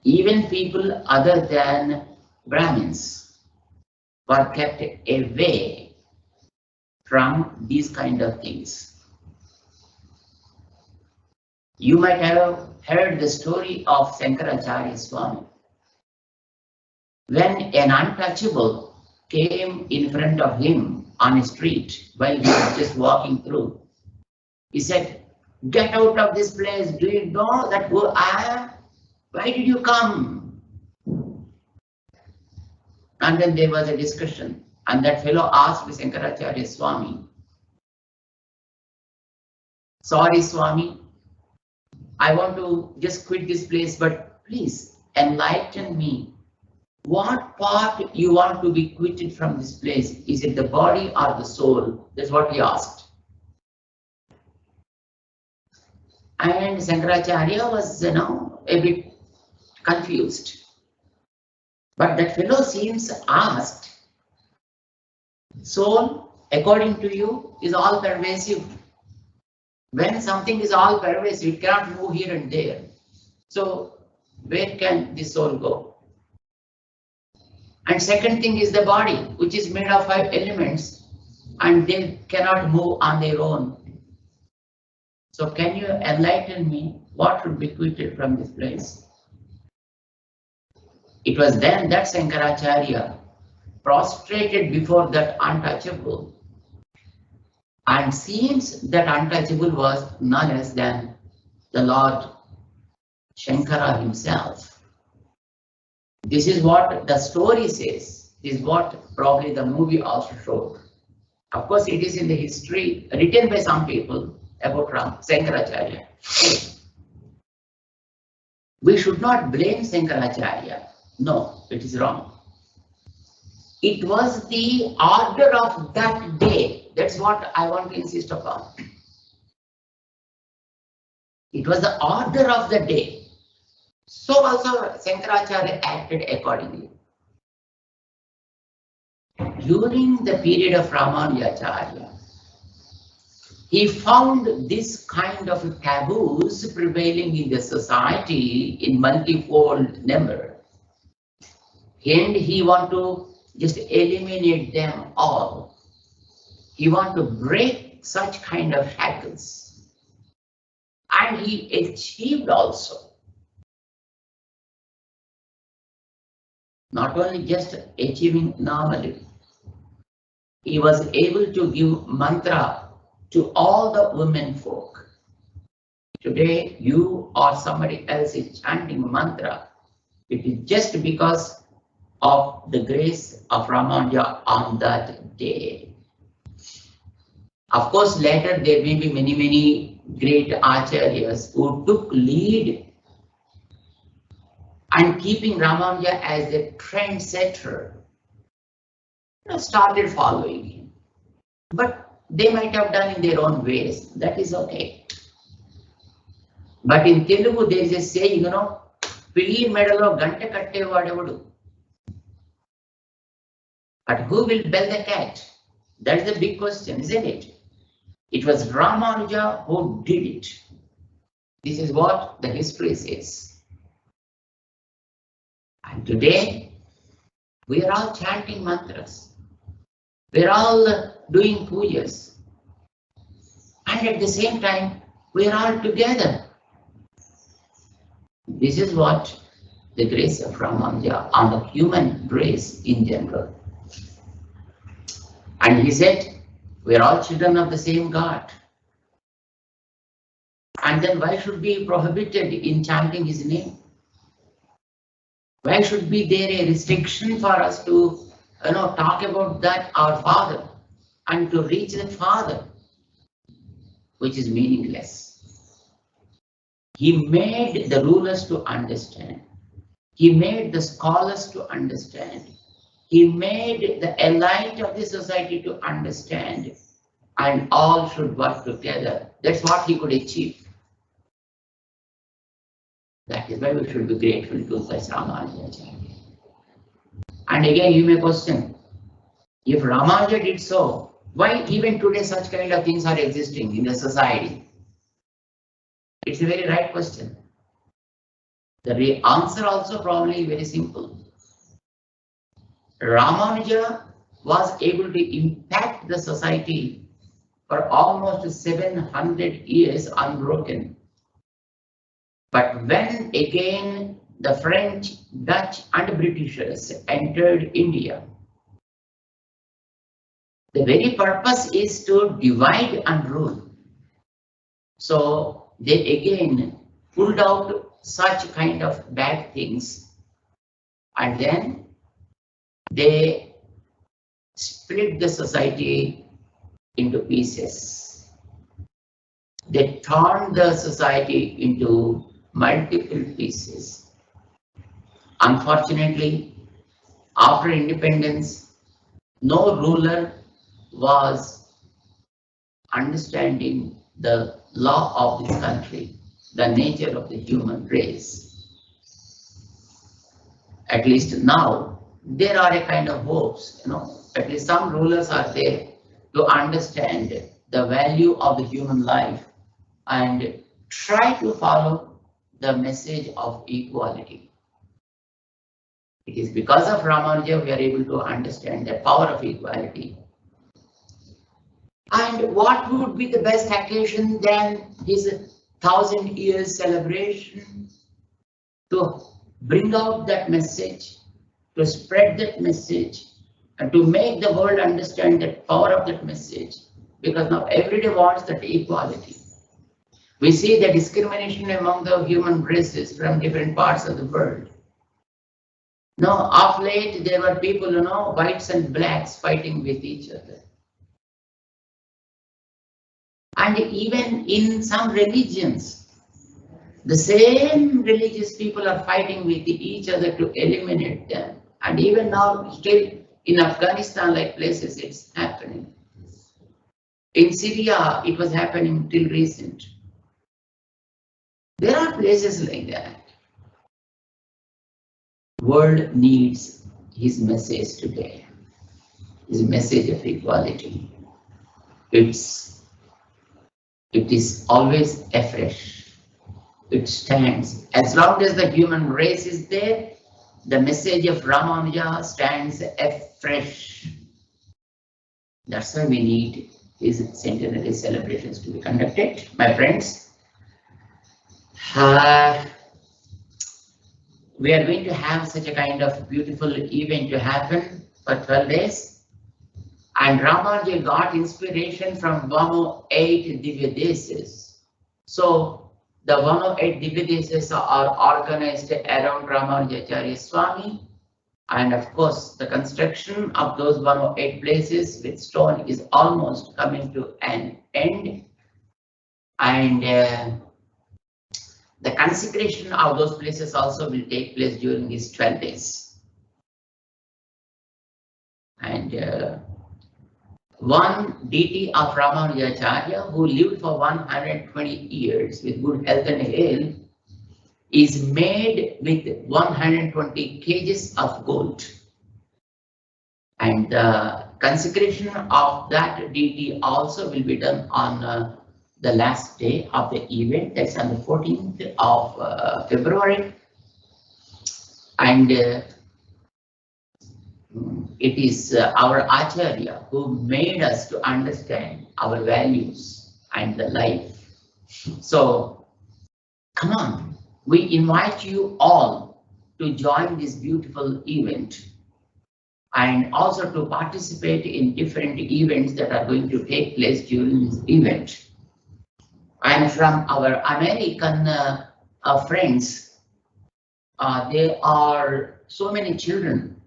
even people other than Brahmins were kept away from these kind of things. You might have heard the story of Shankaracharya Swami. When an untouchable came in front of him on a street while he was just walking through, he said, "Get out of this place. Do you know that why did you come?" And then there was a discussion, and that fellow asked Shankaracharya Swami, "Sorry, Swami, I want to just quit this place, but please enlighten me. What part you want to be quitted from this place? Is it the body or the soul?" That's what he asked. And Shankaracharya was, a bit confused. But that fellow seems asked, soul, according to you, is all pervasive. When something is all pervasive, it cannot move here and there. So where can the soul go? And second thing is the body, which is made of 5 elements, and they cannot move on their own. So can you enlighten me what should be quitted from this place? It was then that Shankaracharya prostrated before that untouchable, and seems that untouchable was none less than the Lord Shankara himself. This is what the story says. This is what probably the movie also showed. Of course, it is in the history written by some people about Shankaracharya. We should not blame Shankaracharya. No, it is wrong. It was the order of that day. That's what I want to insist upon. It was the order of the day. So also Shankaracharya acted accordingly. During the period of Ramanujacharya, he found this kind of taboos prevailing in the society in multifold number. And he wanted to just eliminate them all. He wanted to break such kind of shackles. And he achieved also. Not only just achieving normally, he was able to give mantra to all the women folk. today you or somebody else is chanting mantra, it is just because of the grace of Ramanuja on that day. Of course, later there may be many great acharyas who took lead and keeping Ramanuja as a trendsetter, started following him. But they might have done in their own ways. That is okay. But in Telugu there is a saying, Pili medalo gante katte vadevudu. But who will bell the cat? That is the big question, isn't it? It was Ramanuja who did it. This is what the history says. And today, we are all chanting mantras. We are all doing pujas. And at the same time, we are all together. This is what the grace of Ramanuja on the human race in general. And he said, we are all children of the same God. And then why should we be prohibited in chanting his name? Why should be there a restriction for us to talk about that our Father and to reach the Father, which is meaningless? He made the rulers to understand. He made the scholars to understand. He made the elite of the society to understand, and all should work together. That's what he could achieve. That is why we should be grateful to such Ramanuja. And again, you may question, if Ramanuja did so, why even today such kind of things are existing in the society? It's a very right question. The answer also probably very simple. Ramanuja was able to impact the society for almost 700 years unbroken. But when again the French, Dutch and Britishers entered India, the very purpose is to divide and rule. So they again pulled out such kind of bad things, and then they split the society into pieces. They torn the society into multiple pieces. Unfortunately, after independence, no ruler was understanding the law of this country, the nature of the human race. At least now, there are a kind of hopes, at least some rulers are there to understand the value of the human life and try to follow the message of equality. It is because of Ramanuja we are able to understand the power of equality. And what would be the best occasion than his 1000 years celebration to bring out that message, to spread that message, and to make the world understand the power of that message, because now everybody wants that equality. We see the discrimination among the human races from different parts of the world. Now, of late, there were people, whites and blacks fighting with each other. And even in some religions, the same religious people are fighting with each other to eliminate them. And even now, still in Afghanistan, like places, it's happening. In Syria, it was happening till recent. There are places like that. World needs his message today, his message of equality. It is always afresh. It stands. As long as the human race is there, the message of Ramanuja stands afresh. That's why we need his centenary celebrations to be conducted. My friends, we are going to have such a kind of beautiful event to happen for 12 days. And Ramanuja got inspiration from 8 Divya Desas. So The 108 Divya are organized around Ramanujacharya Swami. And of course, the construction of those 108 places with stone is almost coming to an end. And the consecration of those places also will take place during these 12 days. And one deity of Ramanujacharya, who lived for 120 years with good health and health, is made with 120 kgs of gold. And the consecration of that deity also will be done on the last day of the event, that's on the 14th of February. And it is our Acharya who made us to understand our values and the life. So, come on, we invite you all to join this beautiful event and also to participate in different events that are going to take place during this event. And from our American friends, there are so many children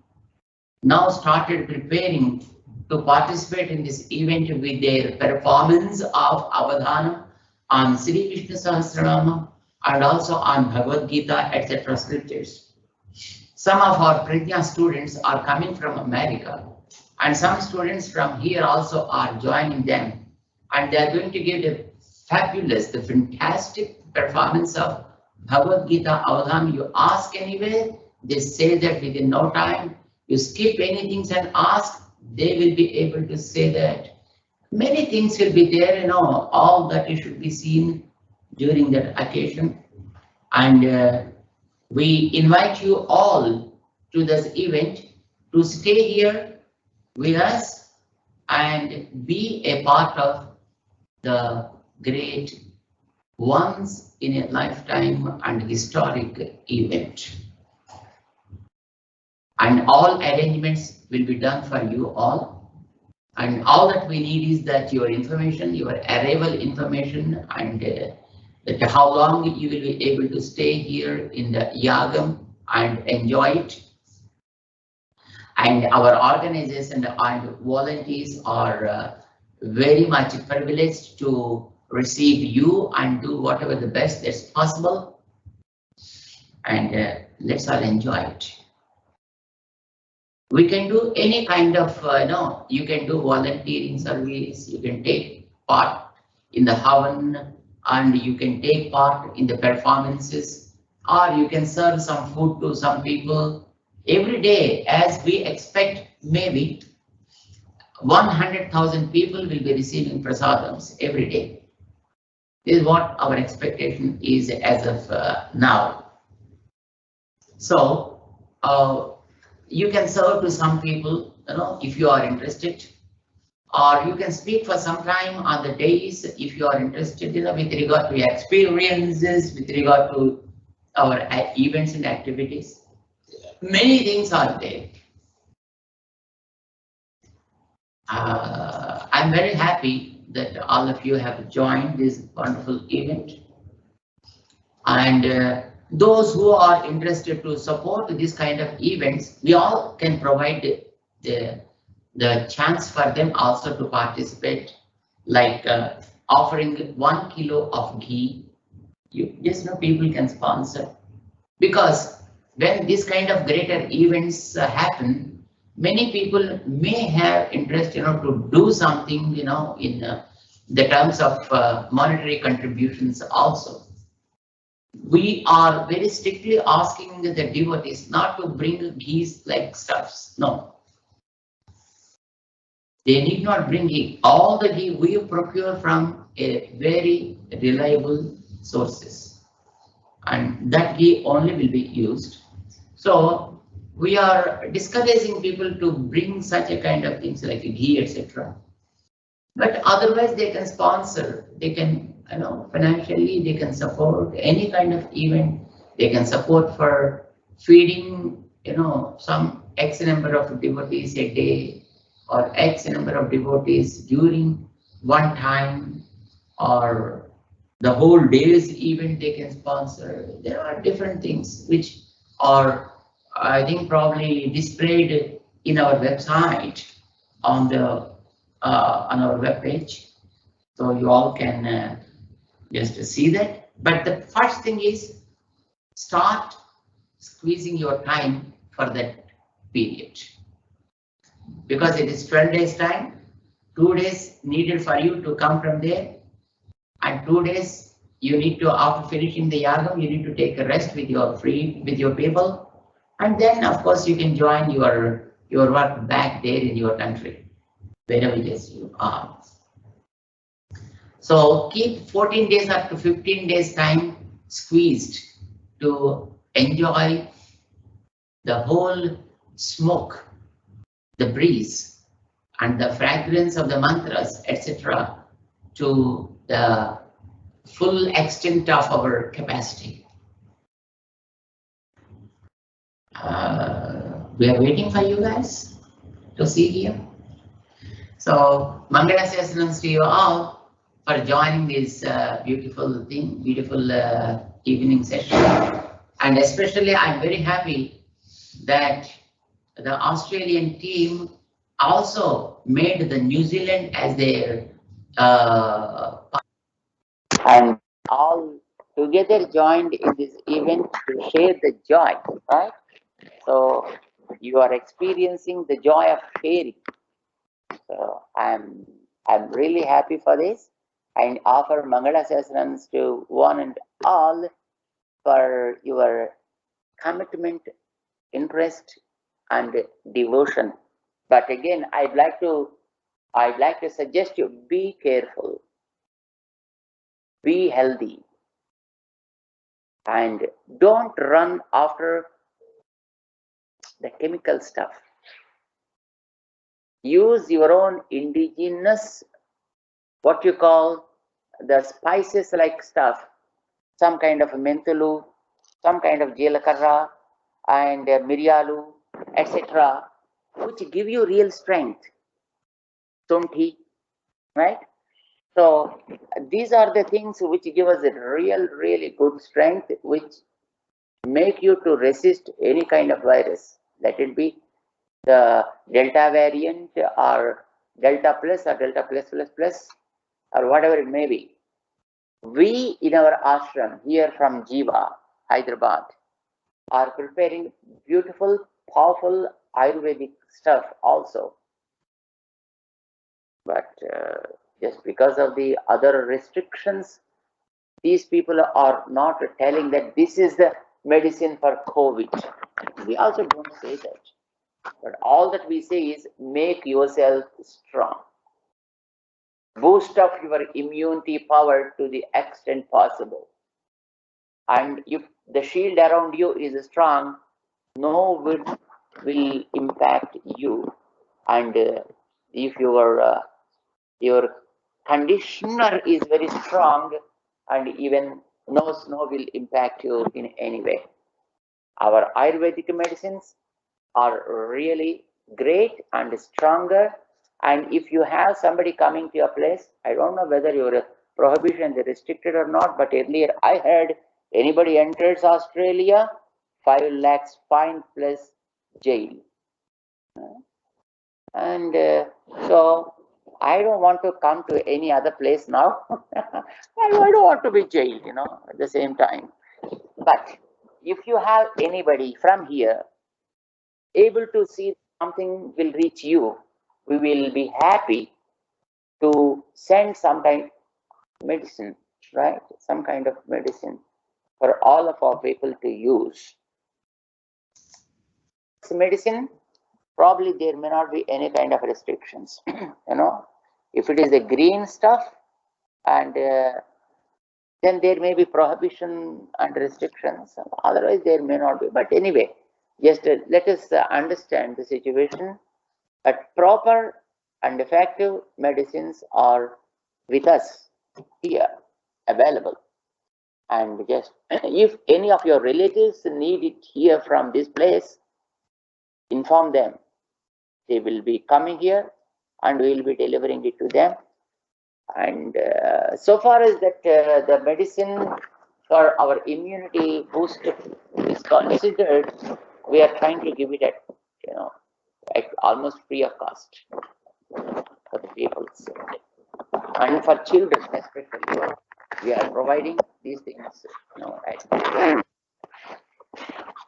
now started preparing to participate in this event with their performance of Avadhanam on Sri Vishnu Sahasranama and also on Bhagavad Gita, etc. scriptures. Some of our Prajna students are coming from America, and some students from here also are joining them, and they are going to give the fabulous, the fantastic performance of Bhagavad Gita Avadhanam. You ask anywhere, they say that within no time. You skip anything and ask, they will be able to say that. Many things will be there, all that you should be seen during that occasion. And we invite you all to this event to stay here with us and be a part of the great once in a lifetime and historic event. And all arrangements will be done for you all. And all that we need is that your information, your arrival information, and that how long you will be able to stay here in the Yagam and enjoy it. And our organization and volunteers are very much privileged to receive you and do whatever the best that's possible. And let's all enjoy it. We can do any kind of, you can do volunteering service, you can take part in the Havan, and you can take part in the performances, or you can serve some food to some people. Every day, as we expect, maybe 100,000 people will be receiving prasadams every day. This is what our expectation is as of now. So, you can serve to some people, if you are interested, or you can speak for some time on the days if you are interested, with regard to experiences, with regard to our events and activities. Many things are there. I'm very happy that all of you have joined this wonderful event. And those who are interested to support this kind of events, we all can provide the chance for them also to participate, like offering 1 kilo of ghee. People can sponsor, because when this kind of greater events happen, many people may have interest, to do something, in the terms of monetary contributions also. We are very strictly asking the devotees not to bring ghees like stuffs. No. They need not bring ghee. All the ghee we procure from a very reliable sources. And that ghee only will be used. So we are discouraging people to bring such a kind of things like ghee, etc. But otherwise they can sponsor, they can, financially they can support any kind of event. They can support for feeding, some X number of devotees a day, or X number of devotees during one time, or The whole day's event they can sponsor. There are different things which are, I think, probably displayed in our website on our web page, so you all can just see that. But the first thing is start squeezing your time for that period, because it is 12 days time. 2 days needed for you to come from there, and 2 days you need to, after finishing the yagam, you need to take a rest with your people, and then of course you can join your work back there in your country, wherever it is you are. So keep 14 days up to 15 days time squeezed to enjoy the whole smoke, the breeze, and the fragrance of the mantras, etc., to the full extent of our capacity. We are waiting for you guys to see here. So Mangala Sasanams to you all for joining this beautiful evening session. And especially I'm very happy that the Australian team also made the New Zealand as their and all together joined in this event to share the joy, right? So you are experiencing the joy of sharing. So I'm really happy for this, and offer Mangala Sasranams to one and all for your commitment, interest, and devotion. But again, I'd like to suggest you be careful, be healthy, and don't run after the chemical stuff. Use your own indigenous, what you call the spices like stuff, some kind of mentulu, some kind of jalakarra and miriyalu, etc., which give you real strength. Tunthi, right? So these are the things which give us a really good strength, which make you to resist any kind of virus. Let it be the Delta variant or Delta plus or Delta plus or whatever it may be. We in our ashram here from Jiva, Hyderabad, are preparing beautiful, powerful Ayurvedic stuff also. But just because of the other restrictions, these people are not telling that this is the medicine for COVID. We also don't say that. But all that we say is make yourself strong. Boost up your immunity power to the extent possible. And if the shield around you is strong, no wind will impact you. And if your conditioner is very strong, and even no snow will impact you in any way. Our Ayurvedic medicines are really great and stronger. And if you have somebody coming to your place, I don't know whether your prohibition is restricted or not, but earlier I heard anybody enters Australia, 5 lakhs fine plus jail. And so I don't want to come to any other place now. I don't want to be jailed, at the same time. But if you have anybody from here able to see something will reach you, we will be happy to send some kind of medicine, right? Some kind of medicine for all of our people to use. This medicine, probably there may not be any kind of restrictions, If it is a green stuff, and then there may be prohibition and restrictions. Otherwise, there may not be. But anyway, just let us understand the situation. But proper and effective medicines are with us here, available. And just if any of your relatives need it here from this place, inform them. They will be coming here and we will be delivering it to them. And so far as that the medicine for our immunity boost is considered, we are trying to give it at, at almost free of cost for the people. And for children especially, we are providing these things. Right?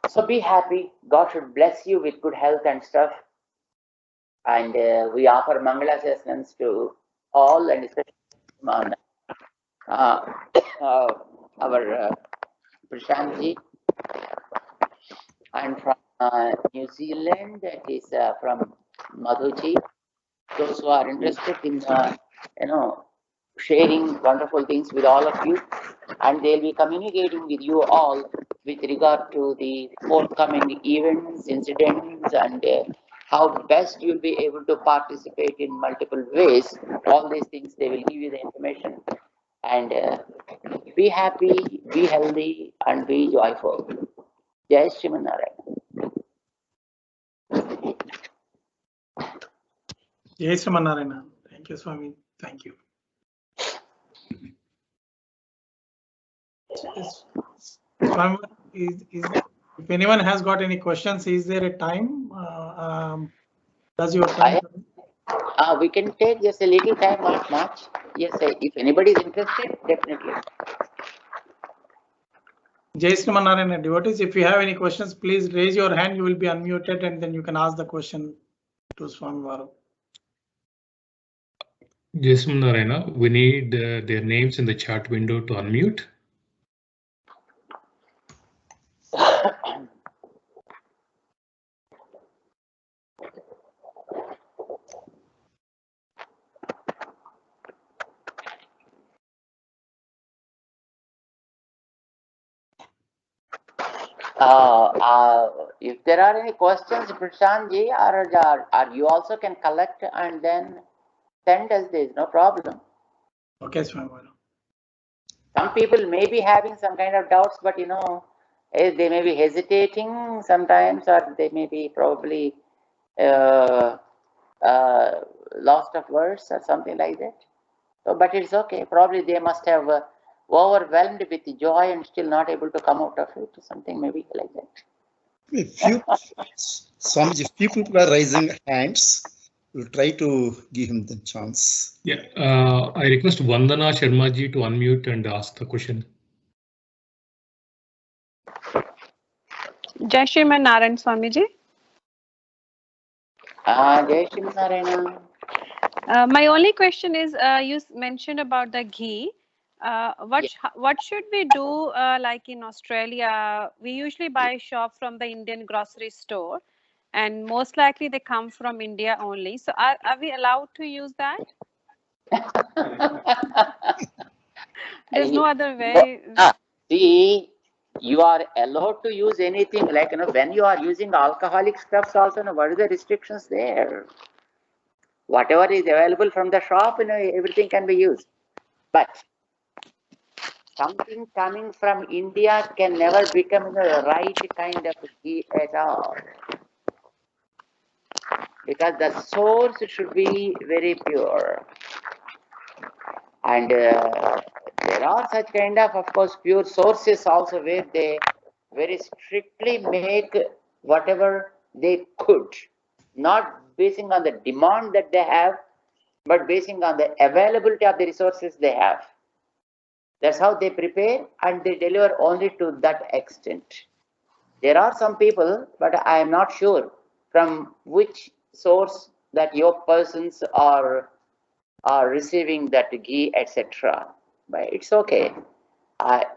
So be happy. God should bless you with good health and stuff. And we offer Mangala sessions to all, and especially on our Prashantji, and from New Zealand, that is from Madhuji. Those who are interested in sharing wonderful things with all of you, and they'll be communicating with you all with regard to the forthcoming events, incidents, and how best you'll be able to participate in multiple ways. All these things, they will give you the information. And be happy, be healthy, and be joyful. Jai Sriman Narayana. Jai Sriman Narayana. Thank you, Swami. Thank you. Swami, if anyone has got any questions, is there a time? Does your time? We can take just a little time, not much. Yes, if anybody is interested, definitely. Jai Sriman Narayana devotees, if you have any questions, please raise your hand. You will be unmuted, and then you can ask the question to Swami Varu. Jai Sriman Narayana, we need their names in the chat window to unmute. If there are any questions, Prashantji, or you also can collect and then send us. There is no problem. Okay, Swami Varu. Some people may be having some kind of doubts, but they may be hesitating sometimes, or they may be probably lost of words or something like that. So, but it's okay. Probably they must have overwhelmed with joy and still not able to come out of it. Something maybe like that. Swamiji, few people are raising hands. We'll try to give him the chance. Yeah, I request Vandana Sharmaji to unmute and ask the question. Jai Sriman Narayana Swamiji. Jai Sriman Narayana. My only question is, you mentioned about the ghee. What should we do? Like in Australia, we usually buy shop from the Indian grocery store, and most likely they come from India only. So are we allowed to use that? There's no other way. See, you are allowed to use anything. Like when you are using alcoholic stuffs, also, what are the restrictions there? Whatever is available from the shop, everything can be used. But something coming from India can never become the right kind of ghee at all. Because the source should be very pure. And there are such kind of course, pure sources also where they very strictly make whatever they could. Not basing on the demand that they have, but basing on the availability of the resources they have. That's how they prepare, and they deliver only to that extent. There are some people, but I am not sure from which source that your persons are receiving that ghee, etc. But it's okay.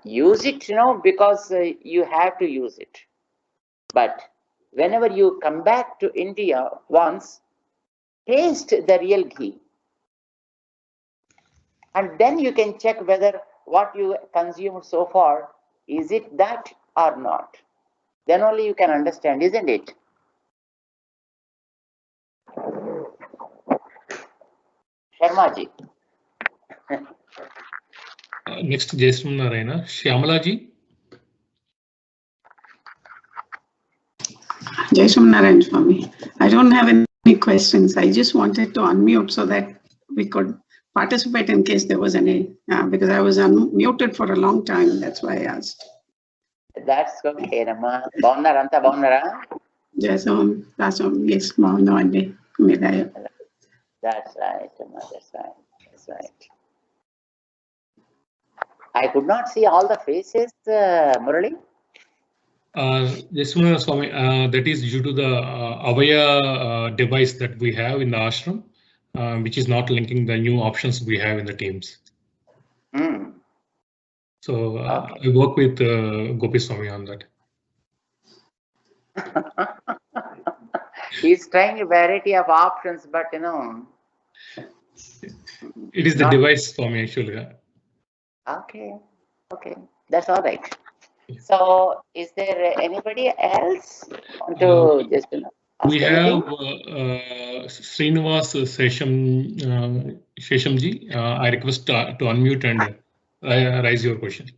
Use it, because you have to use it. But whenever you come back to India once, taste the real ghee. And then you can check whether what you consumed so far, is it that or not? Then only you can understand, isn't it? Sharmaji. Next, Jai Sriman Narayana. Shyamalaji. Jai Sriman Narayana Swami. I don't have any questions. I just wanted to unmute so that we could participate in case there was any, because I was unmuted for a long time. That's why I asked. That's okay, Rama. Baunara, anta baunara. Yes, yes, no, Andy. That's right, Rama. That's right. That's right. I could not see all the faces, Murali. Yes, Swami, that is due to the Avaya device that we have in the ashram, which is not linking the new options we have in the Teams. Mm. So I work with Gopi Swami on that. He's trying a variety of options, but you know. It is the device for me actually. Okay, okay, that's all right. So, is there anybody else want to just We ask have anything? Srinivas Sheshamji. I request to unmute and raise your question.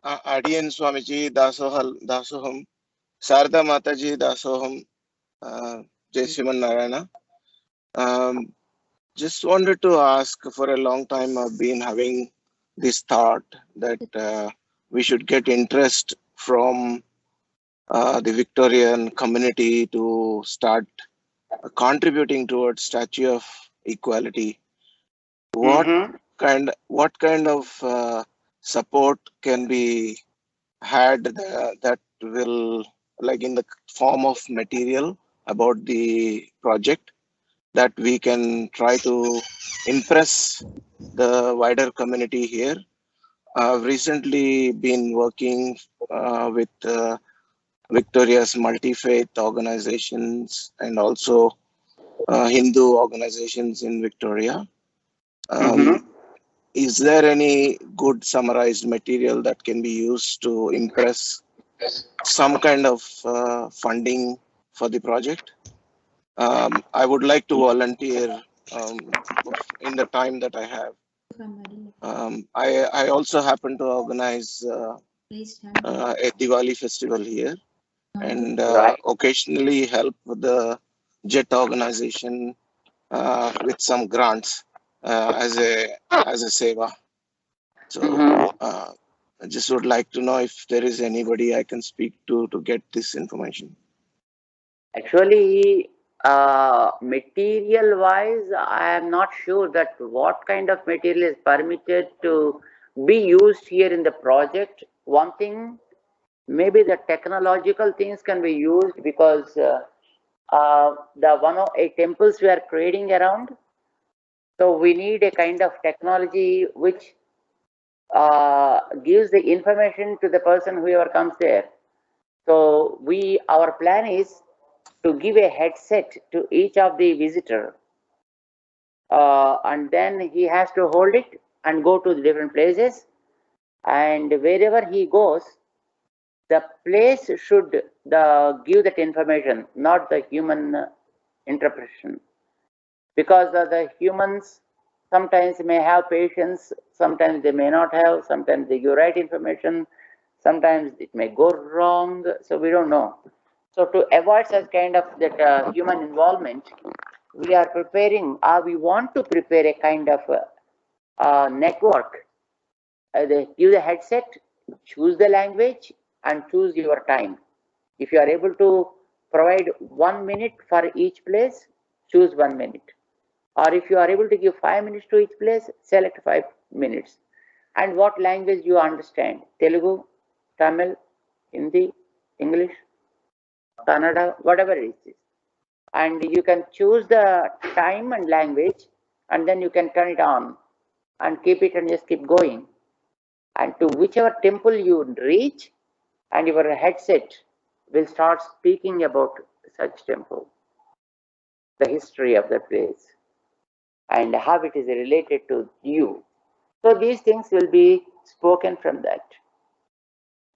Adiyan Swamiji, Dasoham, Sarda Mataji, Dasoham, Jai Sriman Narayana. Just wanted to ask, for a long time I've been having this thought that we should get interest from the Victorian community to start contributing towards Statue of Equality. What kind of support can be had that will, like in the form of material about the project, that we can try to impress the wider community here? I've recently been working with Victoria's multi-faith organizations and also Hindu organizations in Victoria. Is there any good summarized material that can be used to impress some kind of funding for the project? I would like to volunteer in the time that I have. I also happen to organize a Diwali festival here, and occasionally help the JET organization with some grants as a seva. So I just would like to know if there is anybody I can speak to get this information. Actually, material-wise, I am not sure that what kind of material is permitted to be used here in the project. One thing, maybe the technological things can be used, because the 108 temples we are creating around, so we need a kind of technology which gives the information to the person whoever comes there. So our plan is to give a headset to each of the visitor, and then he has to hold it and go to the different places, and wherever he goes, the place should give that information, not the human interpretation, because the humans sometimes may have patience, sometimes they may not have, sometimes they give right information, sometimes it may go wrong, so we don't know. So to avoid such kind of that human involvement, we are preparing, we want to prepare a kind of network. They give the headset, choose the language, and choose your time. If you are able to provide 1 minute for each place, choose 1 minute. Or if you are able to give 5 minutes to each place, select 5 minutes. And what language you understand? Telugu, Tamil, Hindi, English, Kannada, whatever it is. And you can choose the time and language, and then you can turn it on and keep it and just keep going. And to whichever temple you reach, and your headset will start speaking about such temple, the history of the place, and how it is related to you. So these things will be spoken from that.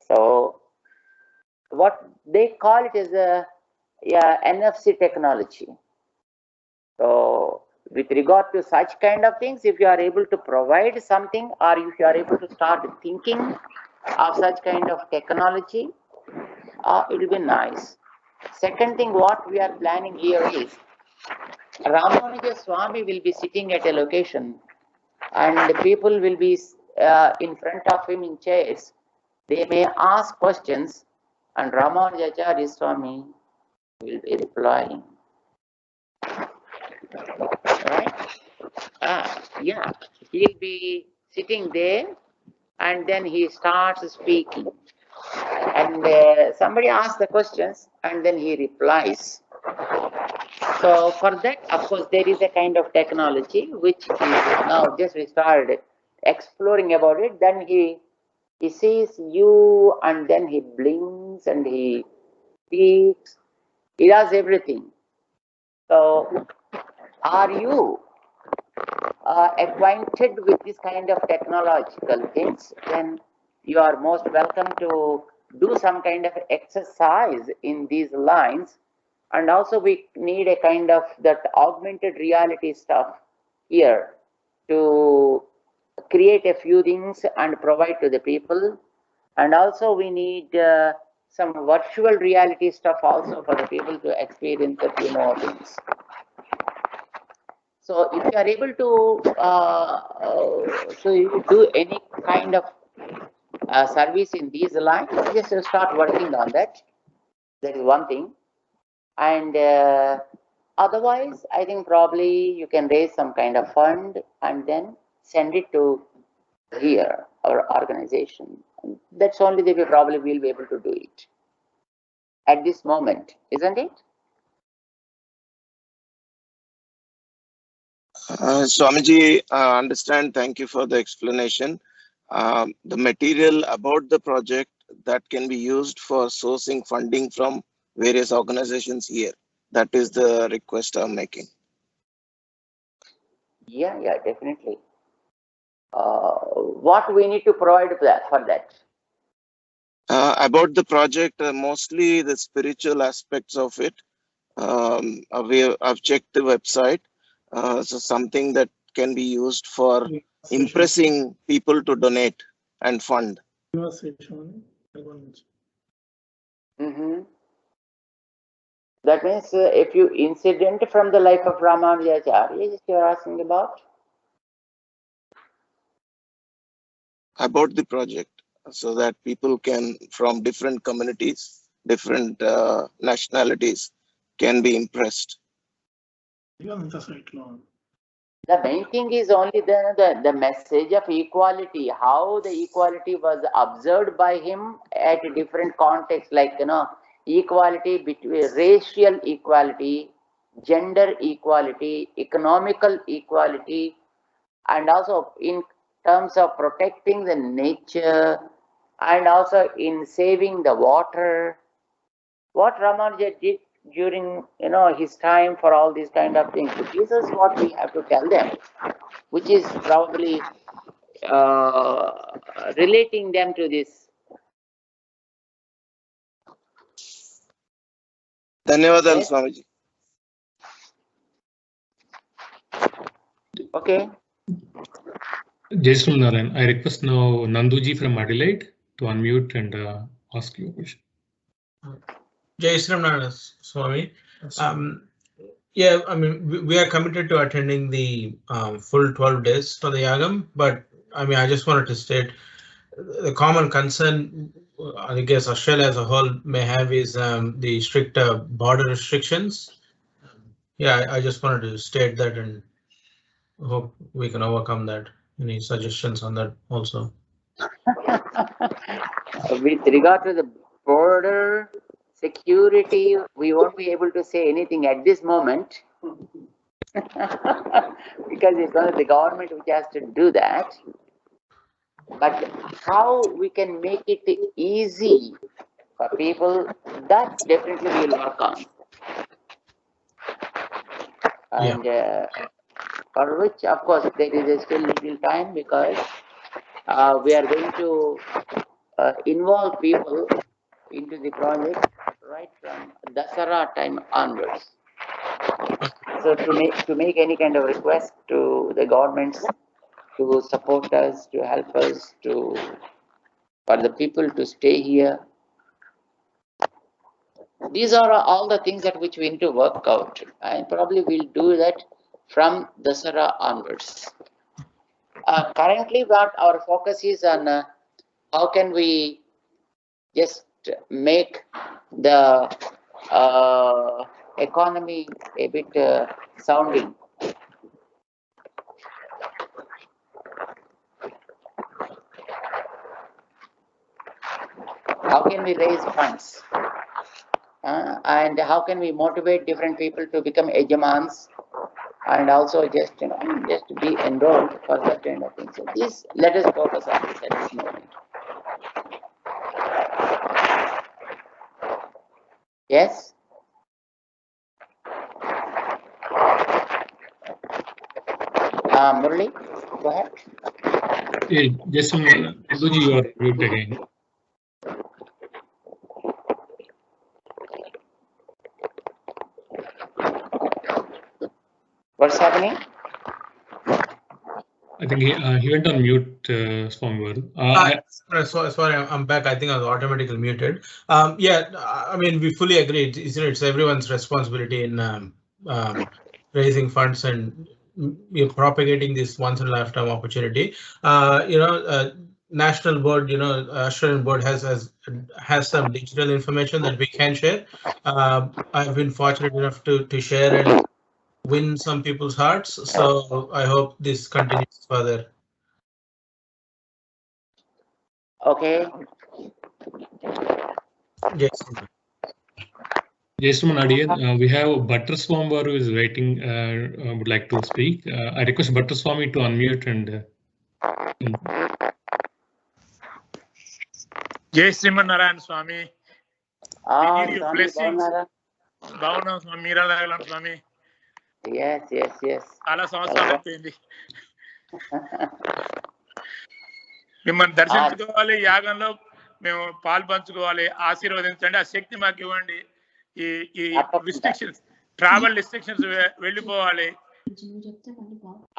So what they call it is a NFC technology. So with regard to such kind of things, if you are able to provide something, or if you are able to start thinking of such kind of technology, it will be nice. Second thing, what we are planning here is Ramanuja Swami will be sitting at a location and the people will be in front of him in chairs. They may ask questions and Ramanujacharya Swami will be replying. Right? Yeah, he'll be sitting there and then he starts speaking. And somebody asks the questions and then he replies. So for that, of course, there is a kind of technology which is now just we started exploring about it. Then he sees you and then he blinks and he speaks. He does everything. So are you acquainted with this kind of technological things? Then you are most welcome to do some kind of exercise in these lines. And also we need a kind of that augmented reality stuff here to create a few things and provide to the people. And also we need some virtual reality stuff also for the people to experience a few more things. So if you are able to so you do any kind of service in these lines, just start working on that. That is one thing. And otherwise, I think probably you can raise some kind of fund and then send it to here, our organization. That's only the way probably we'll be able to do it at this moment, isn't it? Swamiji, understand. Thank you for the explanation. The material about the project that can be used for sourcing funding from various organizations here. That is the request I'm making. Yeah, definitely. What we need to provide for that? About the project, mostly the spiritual aspects of it. I've checked the website. So something that can be used for impressing people to donate and fund. That means a few incident from the life of Ramanujacharya you are asking about? About the project, so that people can, from different communities, different nationalities, can be impressed. The main thing is only the message of equality, how the equality was observed by him at different contexts, like, equality between racial equality, gender equality, economical equality, and also in terms of protecting the nature, and also in saving the water. What Ramanuja did during his time for all these kind of things. So this is what we have to tell them, which is probably relating them to this. Dhanyawadalu, Yes? Swamiji. Okay. Jai Sri Narayan, I request now Nanduji from Adelaide to unmute and ask you a question. Jai Sri Narayan, Swami. Yeah, I mean, we are committed to attending the full 12 days for the Yagam, but I mean, I just wanted to state the common concern, I guess Australia as a whole may have is the strict border restrictions. Yeah, I just wanted to state that and hope we can overcome that. Any suggestions on that also? With regard to the border security, we won't be able to say anything at this moment because it's only the government which has to do that. But how we can make it easy for people, that definitely we will work on. And for which, of course, there is still little time because we are going to involve people into the project right from Dasara time onwards. So to make any kind of request to the governments to support us, to help us, for the people to stay here. these are all the things that which we need to work out, and probably we'll do that from Dasara onwards. Currently, what our focus is on how can we just make the economy a bit sounding. How can we raise funds? And how can we motivate different people to become hegemons and also just just be enrolled for that kind of thing. So this, let us focus on this at this moment. Yes? Murali, go ahead. Yeah, just Madhuji, you are mute again. What's happening? I think he went on mute, Swami. Sorry, I'm back. I think I was automatically muted. Yeah, I mean, we fully agree. It's everyone's responsibility in raising funds and propagating this once in a lifetime opportunity. National board, Australian board has some digital information that we can share. I've been fortunate enough to share and win some people's hearts. So I hope this continues further. Okay. Yes. Yes, Nadiyan, we have Butterswami who is waiting, would like to speak. I request Butterswami to unmute and. Jai Sriman Narayan Swami. We need your blessings. Bhashanam Swami, Meera Ragalam Swami. Yes. Ala samvatsaralu ayindi. మిమ్మల్ని దర్శించుకోవాలి, యాగంలో మేము పాలు పంచుకోవాలి, ఆశీర్వదించండి, ఆ శక్తి మాకు ఇవ్వండి. ఈ రిస్ట్రిక్షన్స్, ట్రావెల్ రిస్ట్రిక్షన్స్ వెళ్ళిపోవాలి.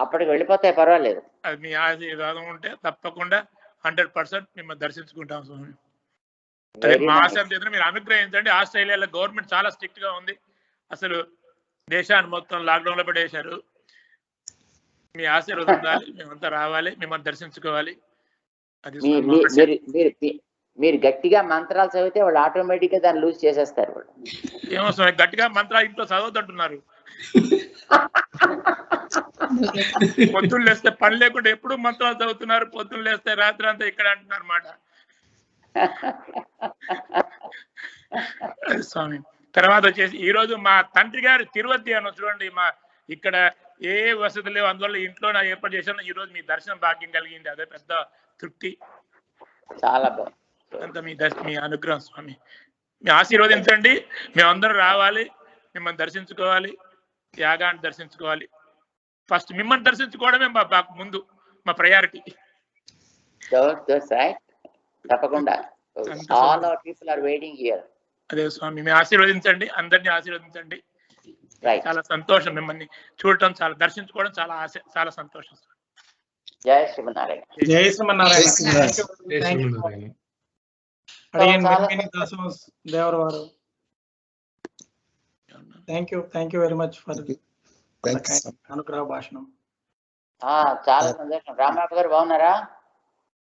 అప్పటికి వెళ్ళిపోతాయి, పర్వాలేదు. అది మీ ఆశీర్వాదం ఉంటే తప్పకుండా 100% మిమ్మల్ని దర్శించుకుంటాం స్వామి. అదే మా ఆశయం చేత మీరు అనుగ్రహించండి. ఆస్ట్రేలియాలో గవర్నమెంట్ చాలా స్ట్రిక్ట్ గా ఉంది. అసలు దేశాన్ని మొత్తం లాక్డౌన్ లో పడేశారు. మీ ఆశీర్వాదం ఉండాలి, మేమంతా రావాలి, మిమ్మల్ని దర్శించుకోవాలి. మీరు గట్టిగా మంత్రాలు చదివితే వాళ్ళు ఆటోమేటిక్ గా దాన్ని లూజ్ చేసేస్తారు. వాళ్ళు ఏమో స్వామి, గట్టిగా మంత్రాలు ఇంట్లో చదవద్దంటున్నారు. పొద్దున్న లేస్తే పని లేకుండా ఎప్పుడు మంత్రాలు చదువుతున్నారు, పొద్దున్న లేస్తే రాత్రి అంతా ఇక్కడ అంటున్నారు మాట. స్వామి తర్వాత వచ్చేసి ఈ రోజు మా తండ్రి గారు తిరుపతి అన్న చూడండి, మా ఇక్కడ ఏ వసతి లేవు, అందువల్ల ఇంట్లో నా ఏర్పాటు చేశాను. ఈ రోజు మీ దర్శనం భాగ్యం కలిగింది, అదే పెద్ద తృప్తి. చాలా బాగుంది. అంత మీ అనుగ్రహం స్వామి, మీ ఆశీర్వదించండి. మేమందరం రావాలి, మిమ్మల్ని దర్శించుకోవాలి, యాగాన్ని దర్శించుకోవాలి. ఫస్ట్ మిమ్మల్ని దర్శించుకోవడమే మా ముందు, మా ప్రయారిటీ. తప్పకుండా. All our people are waiting here. అదే స్వామి, మీ ఆశీర్వదించండి, అందరినీ ఆశీర్వదించండి. చాలా సంతోషం మిమ్మల్ని చూడటం, చాలా దర్శించుకోవడం చాలా ఆశ, చాలా సంతోషం. జై శ్రీమన్నారాయణ. జై శ్రీమన్నారాయణ. దేవరవారు. Thank you very much for అనుగ్రహ భాషణం. చాలా సంతోషం. రామరావు గారు బాగున్నారా?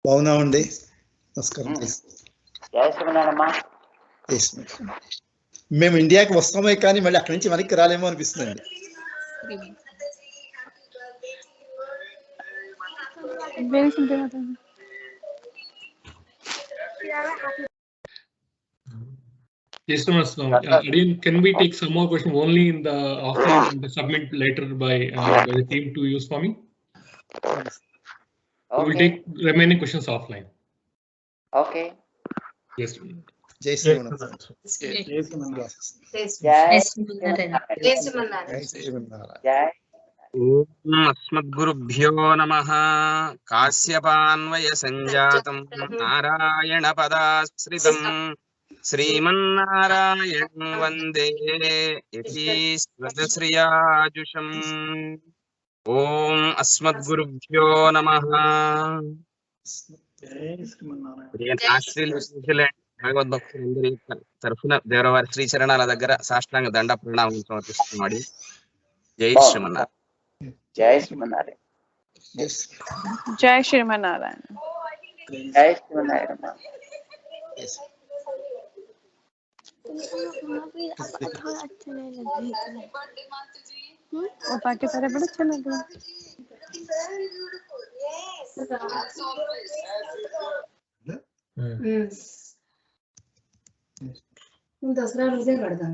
బాగున్నామండి, నమస్కారం. జై శ్రీమన్నారాయణ. మేము ఇండియాకి వస్తామే కానీ మళ్ళీ అక్కడి నుంచి వెనక్కి రాలేమో అనిపిస్తుందండి. Yes, can we take some more questions only in the offline and submit later by the team to use for me? We will take remaining questions offline. Okay. Yes. Jai Srimanarayan. अस्मद्गुरुभ्यो नमः. काश्यपान्वय संजातं नारायण पदाश्रितं श्रीमन्नारायणं वन्दे यतीश्वरश्रियाजुषम्. ॐ अस्मद्गुरुभ्यो नमः. భగవద్భక్తులందరి తరఫున దేవరవారి శ్రీచరణాల దగ్గర సాష్టాంగ దండ ప్రణామం సమర్పిస్తున్నాడు. జై శ్రీమన్నారాయణ. జై శ్రీమన్నారాయణ. జై శ్రీమన్నారాయణ. జై శ్రీమన్నారాయణ. वो पार्टी करे बड़ा अच्छा लगा। दसरा रोजे कड़ता